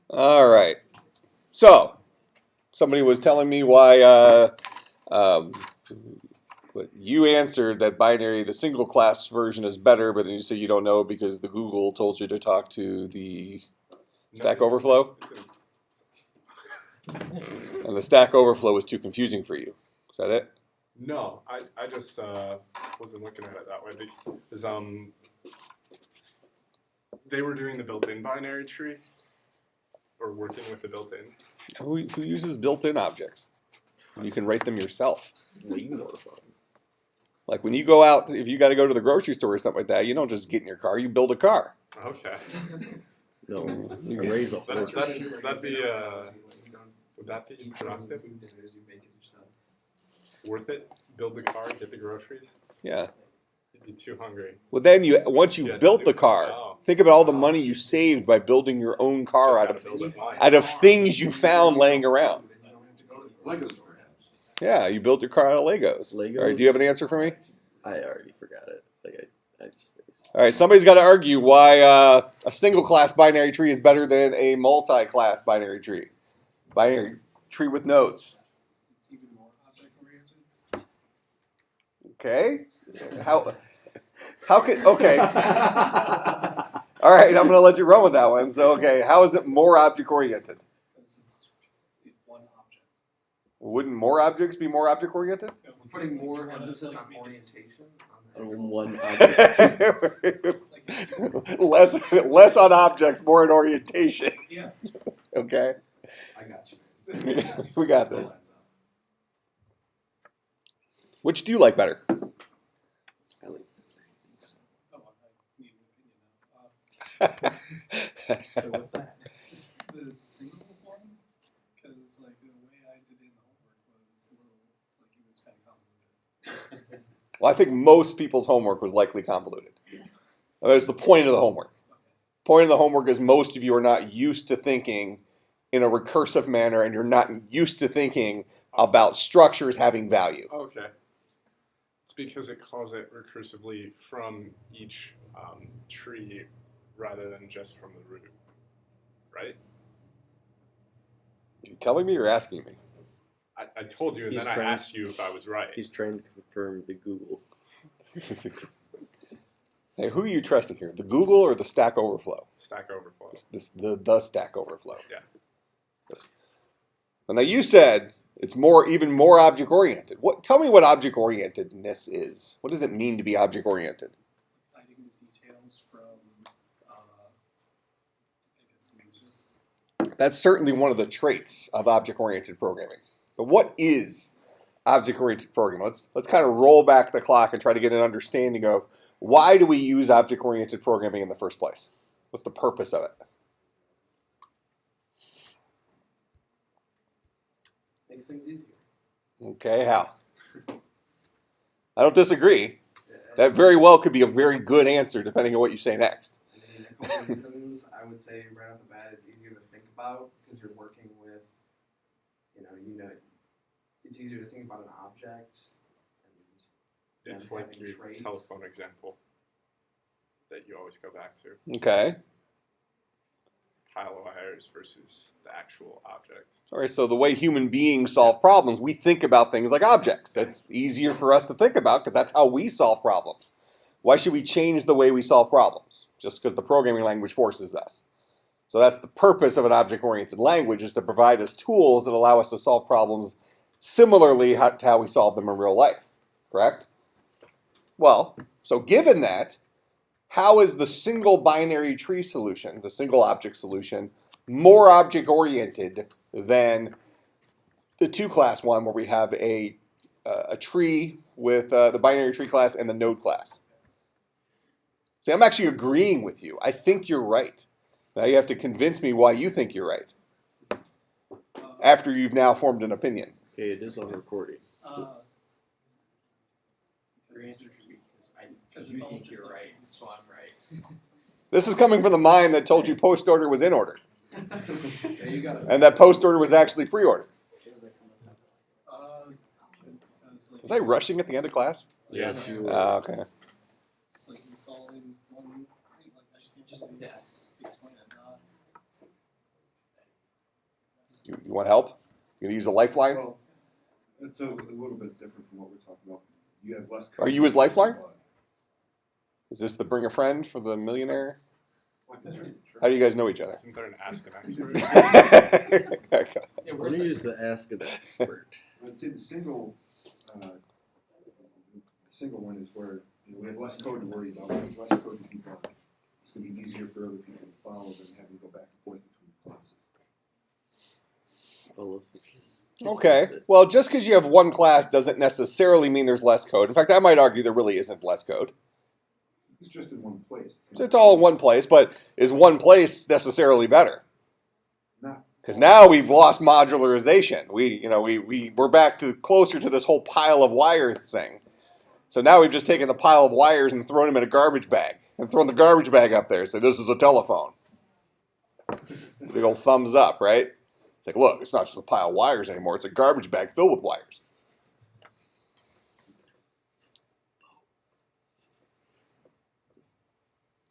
All right. So, somebody was telling me why. But you answered that binary, the single class version is better, but then you say you don't know because the Google told you to talk to the Stack Overflow, and the Stack Overflow was too confusing for you. Is that it? No, I just wasn't looking at it that way because they were doing the built-in binary tree or working with the built-in. Who uses built-in objects? You can write them yourself. Way more fun. Like when you go out, if you got to go to the grocery store or something like that, you don't just get in your car, you build a car. Okay. No, You a can- raise a That'd horse. be would that be productive? Food dinners, you make it yourself. Worth it? Build the car, get the groceries? Yeah. You'd be too hungry. Well, then once you've Yeah, built the car, oh. think about all the money you saved by building your own car Just gotta build it once. out of things you found laying around. Then you don't have to go to the Legos, grocery store. perhaps. Yeah, you built your car out of Legos. Legos? All right, do you have an answer for me? I already forgot it. Like I just. All right, somebody's got to argue why a single class binary tree is better than a multi-class binary tree. Binary tree with nodes. It's even more object oriented. Okay. How could okay? All right, I'm gonna let you run with that one. So okay, how is it more object oriented? Because it's one object. Wouldn't more objects be more object oriented? We're putting more emphasis on orientation. On one object. less on objects, more in orientation. Yeah. Okay, I got you. we got this. Which do you like better? Oh, I need an opinion now. So what's that? The single one, because like the way I did it in the homework was a little like it was kind of convoluted. Well, I think most people's homework was likely convoluted. That's the point of the homework. Point of the homework is most of you are not used to thinking in a recursive manner, and you're not used to thinking about structures having value. Okay. It's because it calls it recursively from each tree rather than just from the root, right? You telling me or asking me? I told you, and He's then I trying- asked you if I was right. He's trying to confirm the Google. Hey, who are you trusting here? The Google or the Stack Overflow? Stack Overflow. The Stack Overflow. Yeah. Now you said it's even more object oriented. Tell me what object orientedness is. What does it mean to be object oriented? Finding the details from, I guess, the user. That's certainly one of the traits of object oriented programming. But what is object oriented programming? Let's kind of roll back the clock and try to get an understanding of why do we use object oriented programming in the first place? What's the purpose of it? Makes things easier. Okay, how? I don't disagree. That very well could be a very good answer depending on what you say next. I mean, a couple of reasons. I would say right off the bat, it's easier to think about because you're working with, it's easier to think about an object. And It's having like your traits. telephone example that you always go back to. Okay. Pile of wires versus the actual object. All right, so the way human beings solve problems, we think about things like objects. That's easier for us to think about because that's how we solve problems. Why should we change the way we solve problems? Just because the programming language forces us. So that's the purpose of an object-oriented language, is to provide us tools that allow us to solve problems similarly to how we solve them in real life, correct? Well, so given that, how is the single binary tree solution, the single object solution, more object-oriented than the two-class one where we have a tree with the binary tree class and the node class? See, I'm actually agreeing with you. I think you're right. Now you have to convince me why you think you're right after you've now formed an opinion. Okay, it is on recording. Your answer should be, because you think you're right, so I'm right. This is coming from the mind that told you post order was in order, Yeah, you got it. and that post order was actually pre-order. Was I rushing at the end of class? Yes, you were. Okay. Like, it's all in one thing, like, just explain it, not. You want help? You gonna use a lifeline? Well, it's a little bit different from what we're talking about. You have less code. Are you his lifeline? Is this the bring a friend for the millionaire? How do you guys know each other? Isn't there an Ask an Expert? Yeah, We're gonna use the Ask an Expert. I'd say the single one is where we have less code to worry about. We have less code to keep on. It's going to be easier for other people to follow than having to go back and forth between classes. Okay. Well, just because you have one class doesn't necessarily mean there's less code. In fact, I might argue there really isn't less code. It's just in one place. It's all in one place, but is one place necessarily better? Not Because now we've lost modularization. We're back to closer to this whole pile of wires thing. So now we've just taken the pile of wires and thrown them in a garbage bag and thrown the garbage bag up there. So this is a telephone. Big old thumbs up, right? It's like, look, it's not just a pile of wires anymore. It's a garbage bag filled with wires.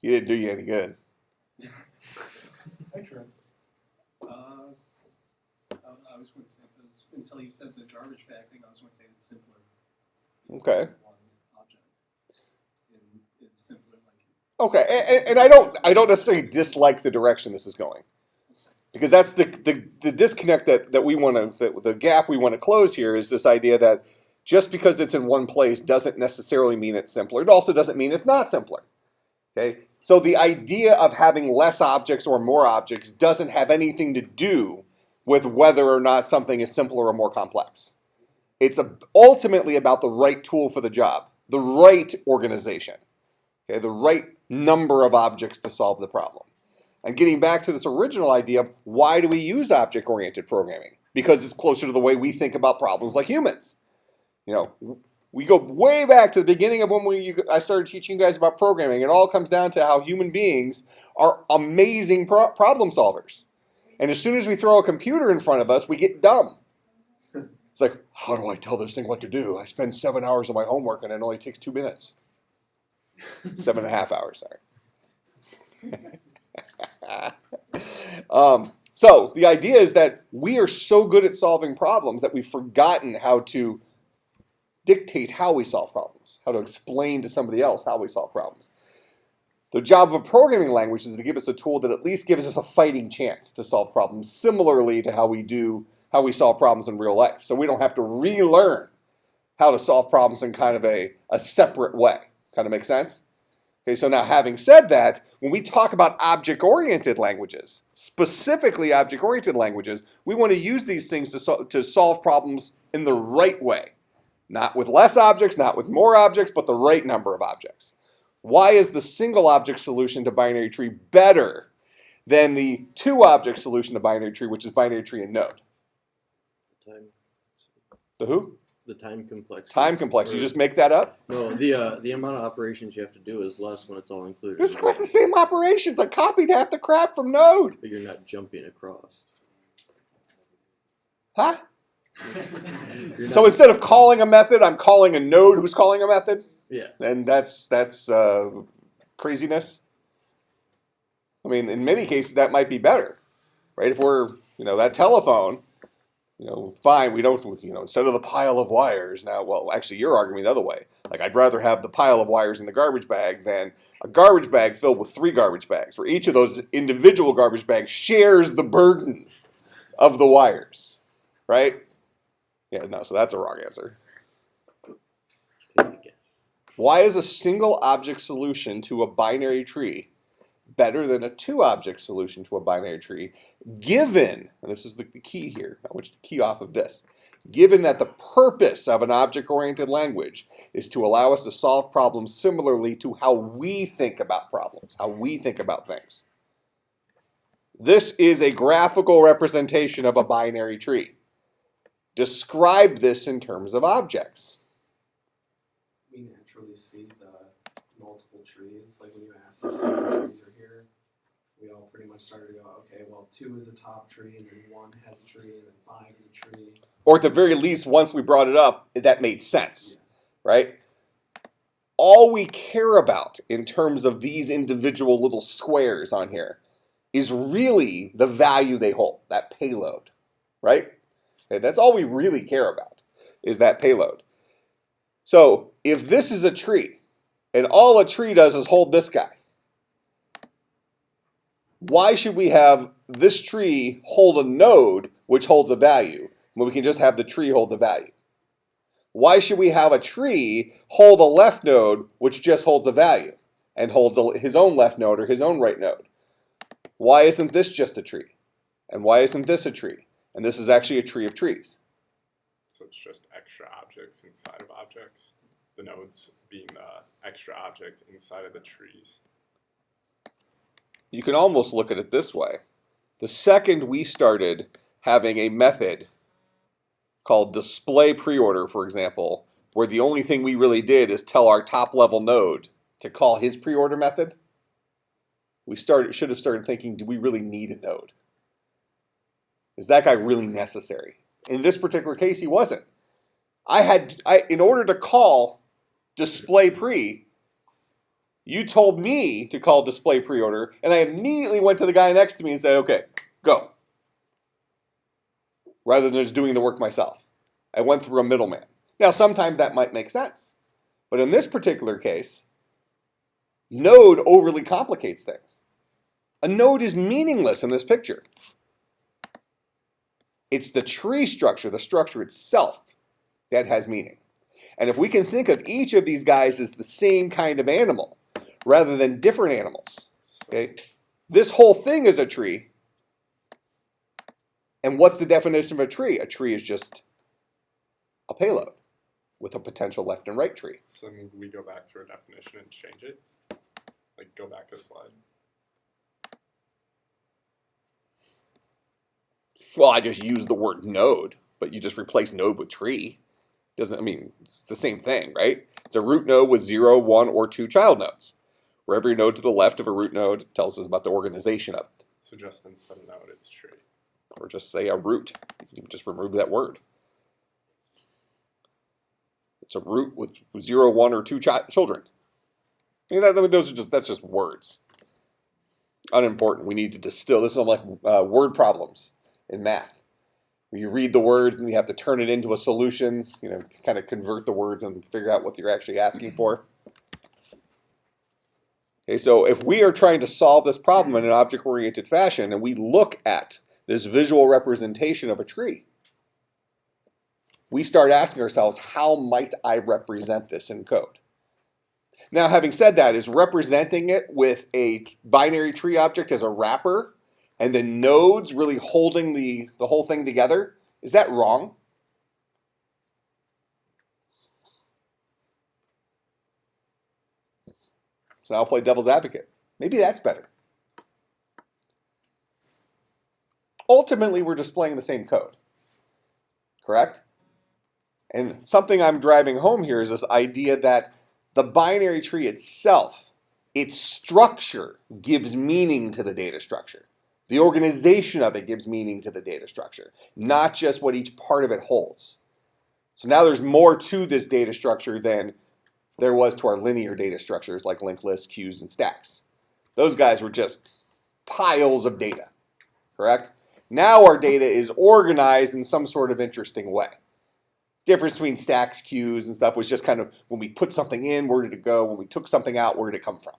He didn't do you any good. I tried. I was going to say, because until you said the garbage bag thing, I was going to say it's simpler. Okay. One object. It's simpler, like. Okay, and I don't necessarily dislike the direction this is going, because that's the disconnect that we want to, the gap we want to close here is this idea that just because it's in one place doesn't necessarily mean it's simpler. It also doesn't mean it's not simpler. Okay, so the idea of having less objects or more objects doesn't have anything to do with whether or not something is simpler or more complex. It's ultimately about the right tool for the job, the right organization, okay, the right number of objects to solve the problem. And getting back to this original idea of why do we use object-oriented programming? Because it's closer to the way we think about problems like humans. We go way back to the beginning of when I started teaching you guys about programming. It all comes down to how human beings are amazing problem solvers. And as soon as we throw a computer in front of us, we get dumb. It's like, how do I tell this thing what to do? I spend 7 hours on my homework and it only takes 2 minutes. 7.5 hours, sorry. So the idea is that we are so good at solving problems that we've forgotten how to dictate how we solve problems, how to explain to somebody else how we solve problems. The job of a programming language is to give us a tool that at least gives us a fighting chance to solve problems similarly to how we solve problems in real life. So we don't have to relearn how to solve problems in kind of a separate way. Kind of make sense? Okay, so now having said that, when we talk about object-oriented languages, specifically object-oriented languages, we want to use these things to solve problems in the right way. Not with less objects, not with more objects, but the right number of objects. Why is the single object solution to binary tree better than the two object solution to binary tree, which is binary tree and node? Time. The who? The time complexity. Time complexity. You just make that up? No, the amount of operations you have to do is less when it's all included. It's quite the same operations. I copied half the crap from node. But you're not jumping across. Huh? So instead of calling a method, I'm calling a node who's calling a method? Yeah. And that's craziness. I mean, in many cases, that might be better, right? If we're, that telephone, fine, we don't, instead of the pile of wires now, well, actually, you're arguing the other way. Like, I'd rather have the pile of wires in the garbage bag than a garbage bag filled with 3 garbage bags, where each of those individual garbage bags shares the burden of the wires, right? Yeah, no, so that's a wrong answer. Take a guess. Why is a single object solution to a binary tree better than a 2-object solution to a binary tree, given, and this is the key here, I want you to key off of this, given that the purpose of an object-oriented language is to allow us to solve problems similarly to how we think about problems, how we think about things. This is a graphical representation of a binary tree. Describe this in terms of objects. We naturally see the multiple trees. Like when you asked us how many trees are here, we all pretty much started to go, okay, well, 2 is a top tree, and then 1 has a tree, and then 5 is a tree. Or at the very least, once we brought it up, that made sense, right? All we care about in terms of these individual little squares on here is really the value they hold, that payload, right? Okay, that's all we really care about, is that payload. So if this is a tree, and all a tree does is hold this guy, why should we have this tree hold a node which holds a value when we can just have the tree hold the value? Why should we have a tree hold a left node which just holds a value and holds his own left node or his own right node? Why isn't this just a tree? And why isn't this a tree? And this is actually a tree of trees. So it's just extra objects inside of objects. The nodes being the extra object inside of the trees. You can almost look at it this way. The second we started having a method called display preorder, for example, where the only thing we really did is tell our top level node to call his preorder method, we should have started thinking, do we really need a node? Is that guy really necessary? In this particular case, he wasn't. In order to call display pre, you told me to call display preorder, and I immediately went to the guy next to me and said, okay, go. Rather than just doing the work myself. I went through a middleman. Now, sometimes that might make sense. But in this particular case, node overly complicates things. A node is meaningless in this picture. It's the tree structure, the structure itself, that has meaning. And if we can think of each of these guys as the same kind of animal, rather than different animals, okay, this whole thing is a tree. And what's the definition of a tree? A tree is just a payload with a potential left and right tree. So then we go back to our definition and change it. Like go back a slide. Well, I just used the word node, but you just replace node with tree. It's the same thing, right? It's a root node with 0, 1, or 2 child nodes, where every node to the left of a root node tells us about the organization of it. So just instead of node, it's tree. Or just say a root. You can just remove that word. It's a root with 0, 1, or 2 children. That's just words. unimportant. We need to distill. This is like word problems in math, where you read the words and you have to turn it into a solution, kind of convert the words and figure out what you're actually asking for. Okay, so if we are trying to solve this problem in an object-oriented fashion and we look at this visual representation of a tree, we start asking ourselves, how might I represent this in code? Now, having said that, is representing it with a binary tree object as a wrapper and the nodes really holding the whole thing together, is that wrong? So now I'll play devil's advocate. Maybe that's better. Ultimately, we're displaying the same code, correct? And something I'm driving home here is this idea that the binary tree itself, its structure, gives meaning to the data structure. The organization of it gives meaning to the data structure, not just what each part of it holds. So now there's more to this data structure than there was to our linear data structures like linked lists, queues, and stacks. Those guys were just piles of data, correct? Now our data is organized in some sort of interesting way. Difference between stacks, queues, and stuff was just kind of when we put something in, where did it go? When we took something out, where did it come from?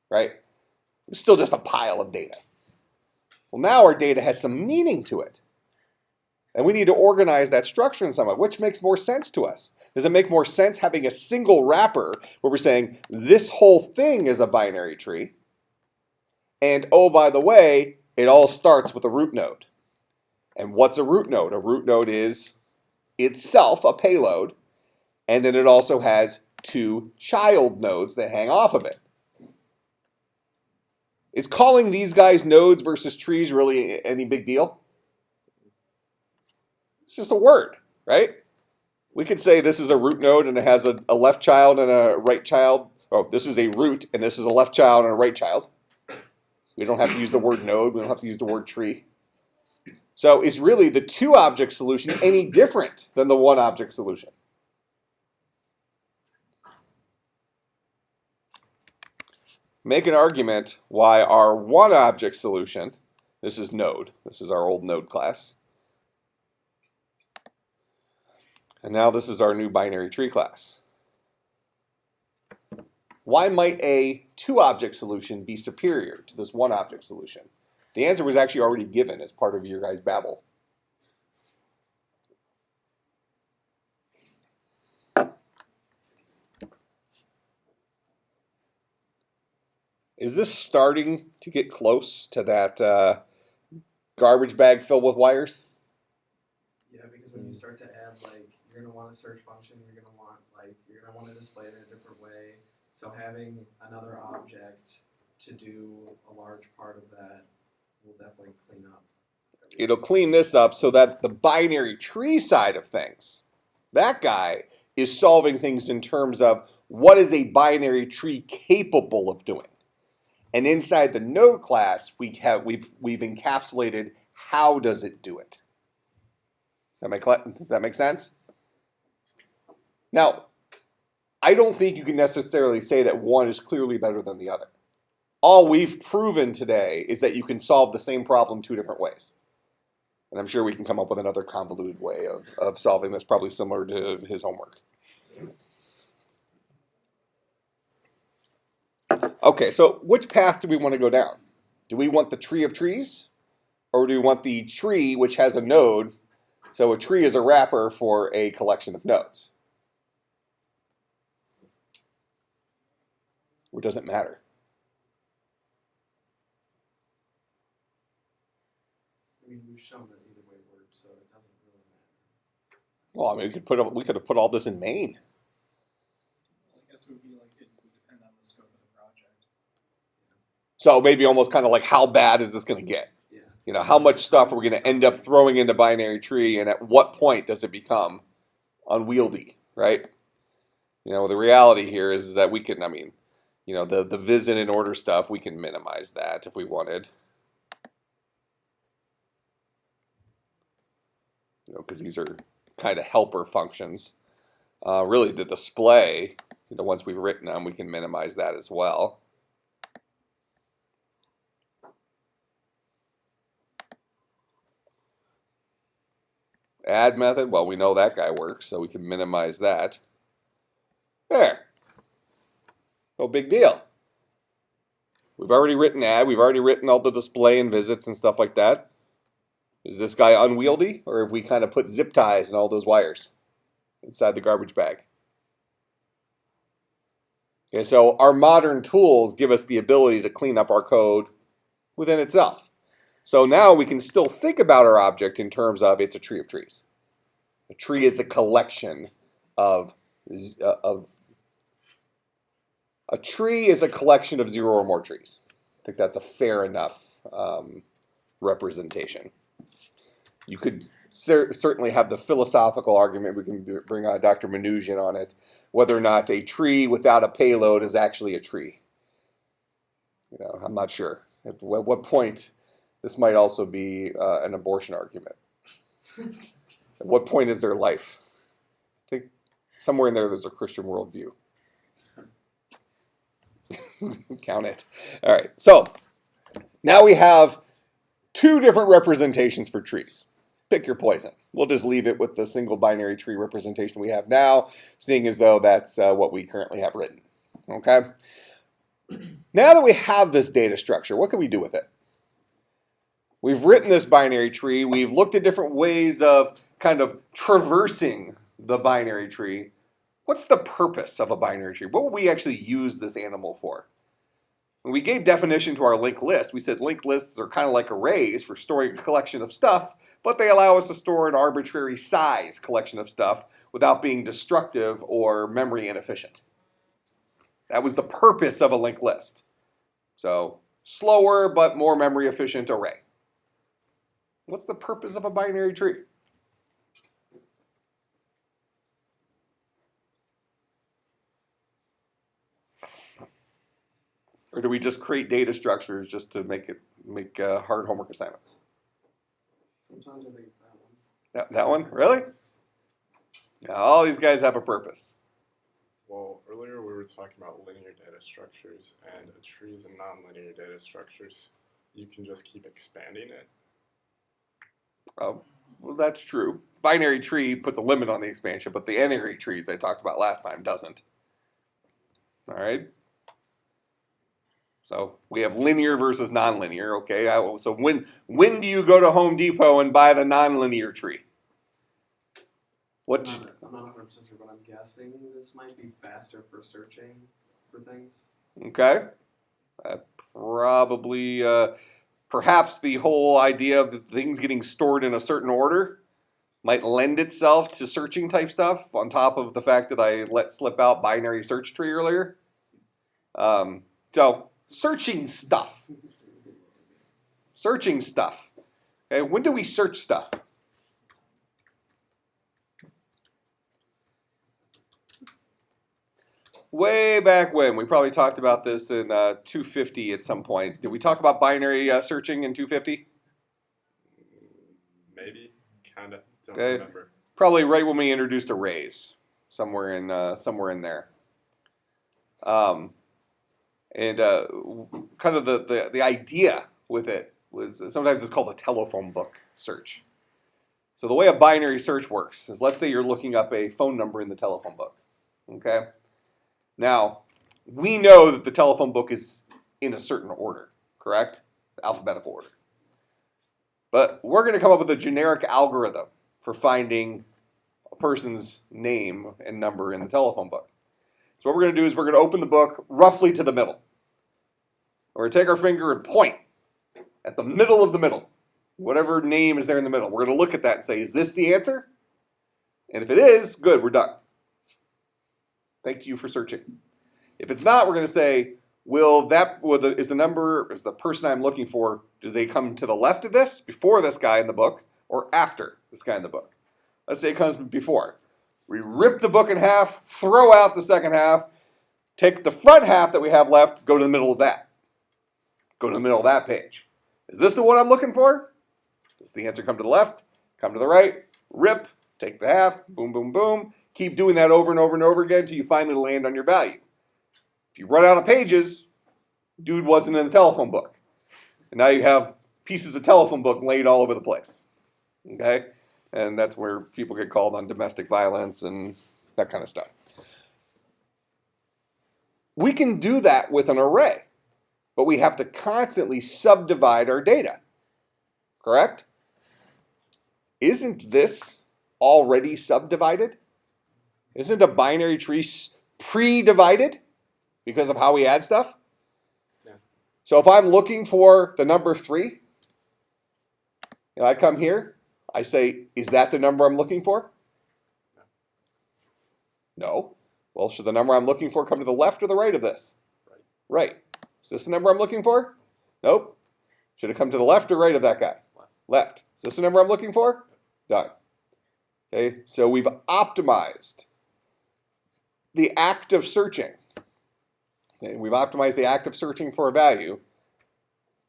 Right? It was still just a pile of data. Well, now our data has some meaning to it. And we need to organize that structure in some way. Which makes more sense to us? Does it make more sense having a single wrapper where we're saying this whole thing is a binary tree? And oh, by the way, it all starts with a root node. And what's a root node? A root node is itself a payload, and then it also has two child nodes that hang off of it. Is calling these guys nodes versus trees really any big deal? It's just a word, right? We could say this is a root node and it has a left child and a right child. Oh, this is a root and this is a left child and a right child. We don't have to use the word node. We don't have to use the word tree. So is really the two-object solution any different than the one-object solution? Make an argument why our one-object solution, this is node, this is our old node class, and now this is our new binary tree class. Why might a two-object solution be superior to this one-object solution? The answer was actually already given as part of your guys' babble. Is this starting to get close to that garbage bag filled with wires? Yeah, because when you start to add, like, you're going to want a search function, you're going to want to display it in a different way. So having another object to do a large part of that will definitely clean up everything. It'll clean this up so that the binary tree side of things, that guy is solving things in terms of what is a binary tree capable of doing. And inside the node class, we've encapsulated how does it do it. Does that make sense? Now, I don't think you can necessarily say that one is clearly better than the other. All we've proven today is that you can solve the same problem two different ways. And I'm sure we can come up with another convoluted way of solving this, probably similar to his homework. Okay, so which path do we want to go down? Do we want the tree of trees? Or do we want the tree which has a node? So a tree is a wrapper for a collection of nodes. Or does it matter? I mean, we've shown that either way works, so it doesn't really matter. Well, I mean, we could have put all this in main. I guess it would be like it would depend on the scope of the project. So maybe almost kind of like, how bad is this going to get? Yeah. You know, how much stuff are we going to end up throwing into binary tree, and at what point does it become unwieldy, right? You know, the reality here is that we can, I mean, you know, the visit and order stuff, we can minimize that if we wanted. You know, because these are kind of helper functions. Really, the display, you know, once we've written them, we can minimize that as well. Add method, well, we know that guy works, so we can minimize that. There. No big deal. We've already written add, we've already written all the display and visits and stuff like that. Is this guy unwieldy, or have we kind of put zip ties in all those wires inside the garbage bag? Okay, so our modern tools give us the ability to clean up our code within itself. So now we can still think about our object in terms of it's a tree of trees. A tree is a collection of a tree is a collection of 0 or more trees. I think that's a fair enough representation. You could certainly have the philosophical argument, we can bring Dr. Manoogian on it, whether or not a tree without a payload is actually a tree. You know, I'm not sure. At what point this might also be an abortion argument. At what point is there life? I think somewhere in there's a Christian worldview. Count it. All right, so now we have 2 different representations for trees. Pick your poison. We'll just leave it with the single binary tree representation we have now, seeing as though that's what we currently have written. Okay? Now that we have this data structure, what can we do with it? We've written this binary tree. We've looked at different ways of kind of traversing the binary tree. What's the purpose of a binary tree? What would we actually use this animal for? When we gave definition to our linked list, we said linked lists are kind of like arrays for storing a collection of stuff, but they allow us to store an arbitrary size collection of stuff without being destructive or memory inefficient. That was the purpose of a linked list. So, slower but more memory efficient array. What's the purpose of a binary tree? Or do we just create data structures just to make hard homework assignments? Sometimes I think it's that one. That one? Really? Yeah, all these guys have a purpose. Well, earlier we were talking about linear data structures, and a tree is a nonlinear data structures. You can just keep expanding it. Well, that's true. Binary tree puts a limit on the expansion, but the n-ary trees I talked about last time doesn't. All right? So we have linear versus nonlinear, okay? So when do you go to Home Depot and buy the nonlinear tree? I'm not 100% sure, but I'm guessing this might be faster for searching for things. Okay. Probably, perhaps the whole idea of the things getting stored in a certain order might lend itself to searching type stuff on top of the fact that I let slip out binary search tree earlier. So searching stuff. Searching stuff. Okay, when do we search stuff? Way back when. We probably talked about this in 250 at some point. Did we talk about binary searching in 250? Maybe, kind of. Don't Okay. remember. Probably right when we introduced arrays, somewhere in there. And kind of the idea with it was sometimes it's called a telephone book search. So the way a binary search works is, let's say you're looking up a phone number in the telephone book. Okay. Now, we know that the telephone book is in a certain order, correct? Alphabetical order. But we're going to come up with a generic algorithm for finding a person's name and number in the telephone book. So what we're going to do is we're going to open the book roughly to the middle. We're going to take our finger and point at the middle of the middle. Whatever name is there in the middle. We're going to look at that and say, is this the answer? And if it is, good, we're done. Thank you for searching. If it's not, we're going to say, is the person I'm looking for, do they come to the left of this, before this guy in the book, or after this guy in the book? Let's say it comes before. We rip the book in half, throw out the second half, take the front half that we have left, go to the middle of that. Go to the middle of that page. Is this the one I'm looking for? Does the answer come to the left, come to the right, rip, take the half, boom, boom, boom. Keep doing that over and over and over again until you finally land on your value. If you run out of pages, dude wasn't in the telephone book. And now you have pieces of telephone book laid all over the place. Okay? And that's where people get called on domestic violence and that kind of stuff. We can do that with an array, but we have to constantly subdivide our data, correct? Isn't this already subdivided? Isn't a binary tree pre-divided because of how we add stuff? Yeah. So if I'm looking for the number 3, I come here, I say, is that the number I'm looking for? No. Well, should the number I'm looking for come to the left or the right of this? Right. Is this the number I'm looking for? Nope. Should it come to the left or right of that guy? Left. Is this the number I'm looking for? Done. Okay, so we've optimized the act of searching. Okay, we've optimized the act of searching for a value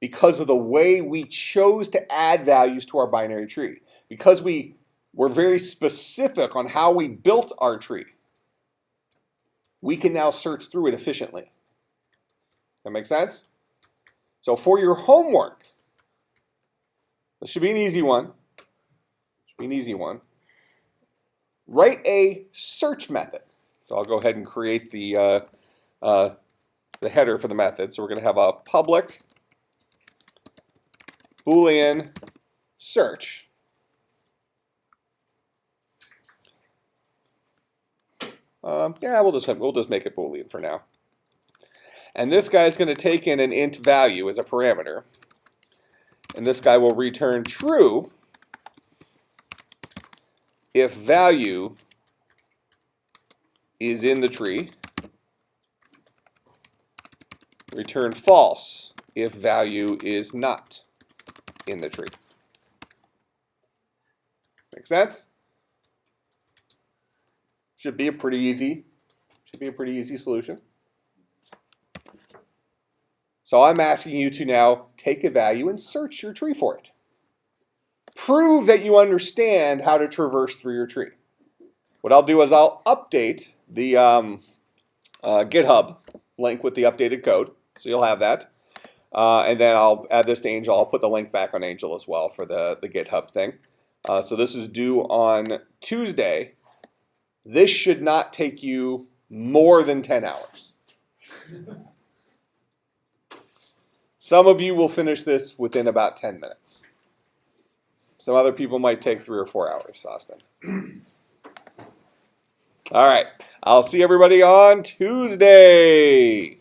because of the way we chose to add values to our binary tree. Because we were very specific on how we built our tree, we can now search through it efficiently. That make sense? So for your homework, this should be an easy one. Should be an easy one. Write a search method. So I'll go ahead and create the header for the method. So we're going to have a public Boolean search. Yeah, we'll just make it Boolean for now. And this guy's going to take in an int value as a parameter. And this guy will return true if value is in the tree. Return false if value is not in the tree. Make sense? Should be a pretty easy solution. So I'm asking you to now take a value and search your tree for it. Prove that you understand how to traverse through your tree. What I'll do is I'll update the GitHub link with the updated code, so you'll have that. And then I'll add this to Angel. I'll put the link back on Angel as well for the GitHub thing. So this is due on Tuesday. This should not take you more than 10 hours. Some of you will finish this within about 10 minutes. Some other people might take 3 or 4 hours, Austin. All right. I'll see everybody on Tuesday.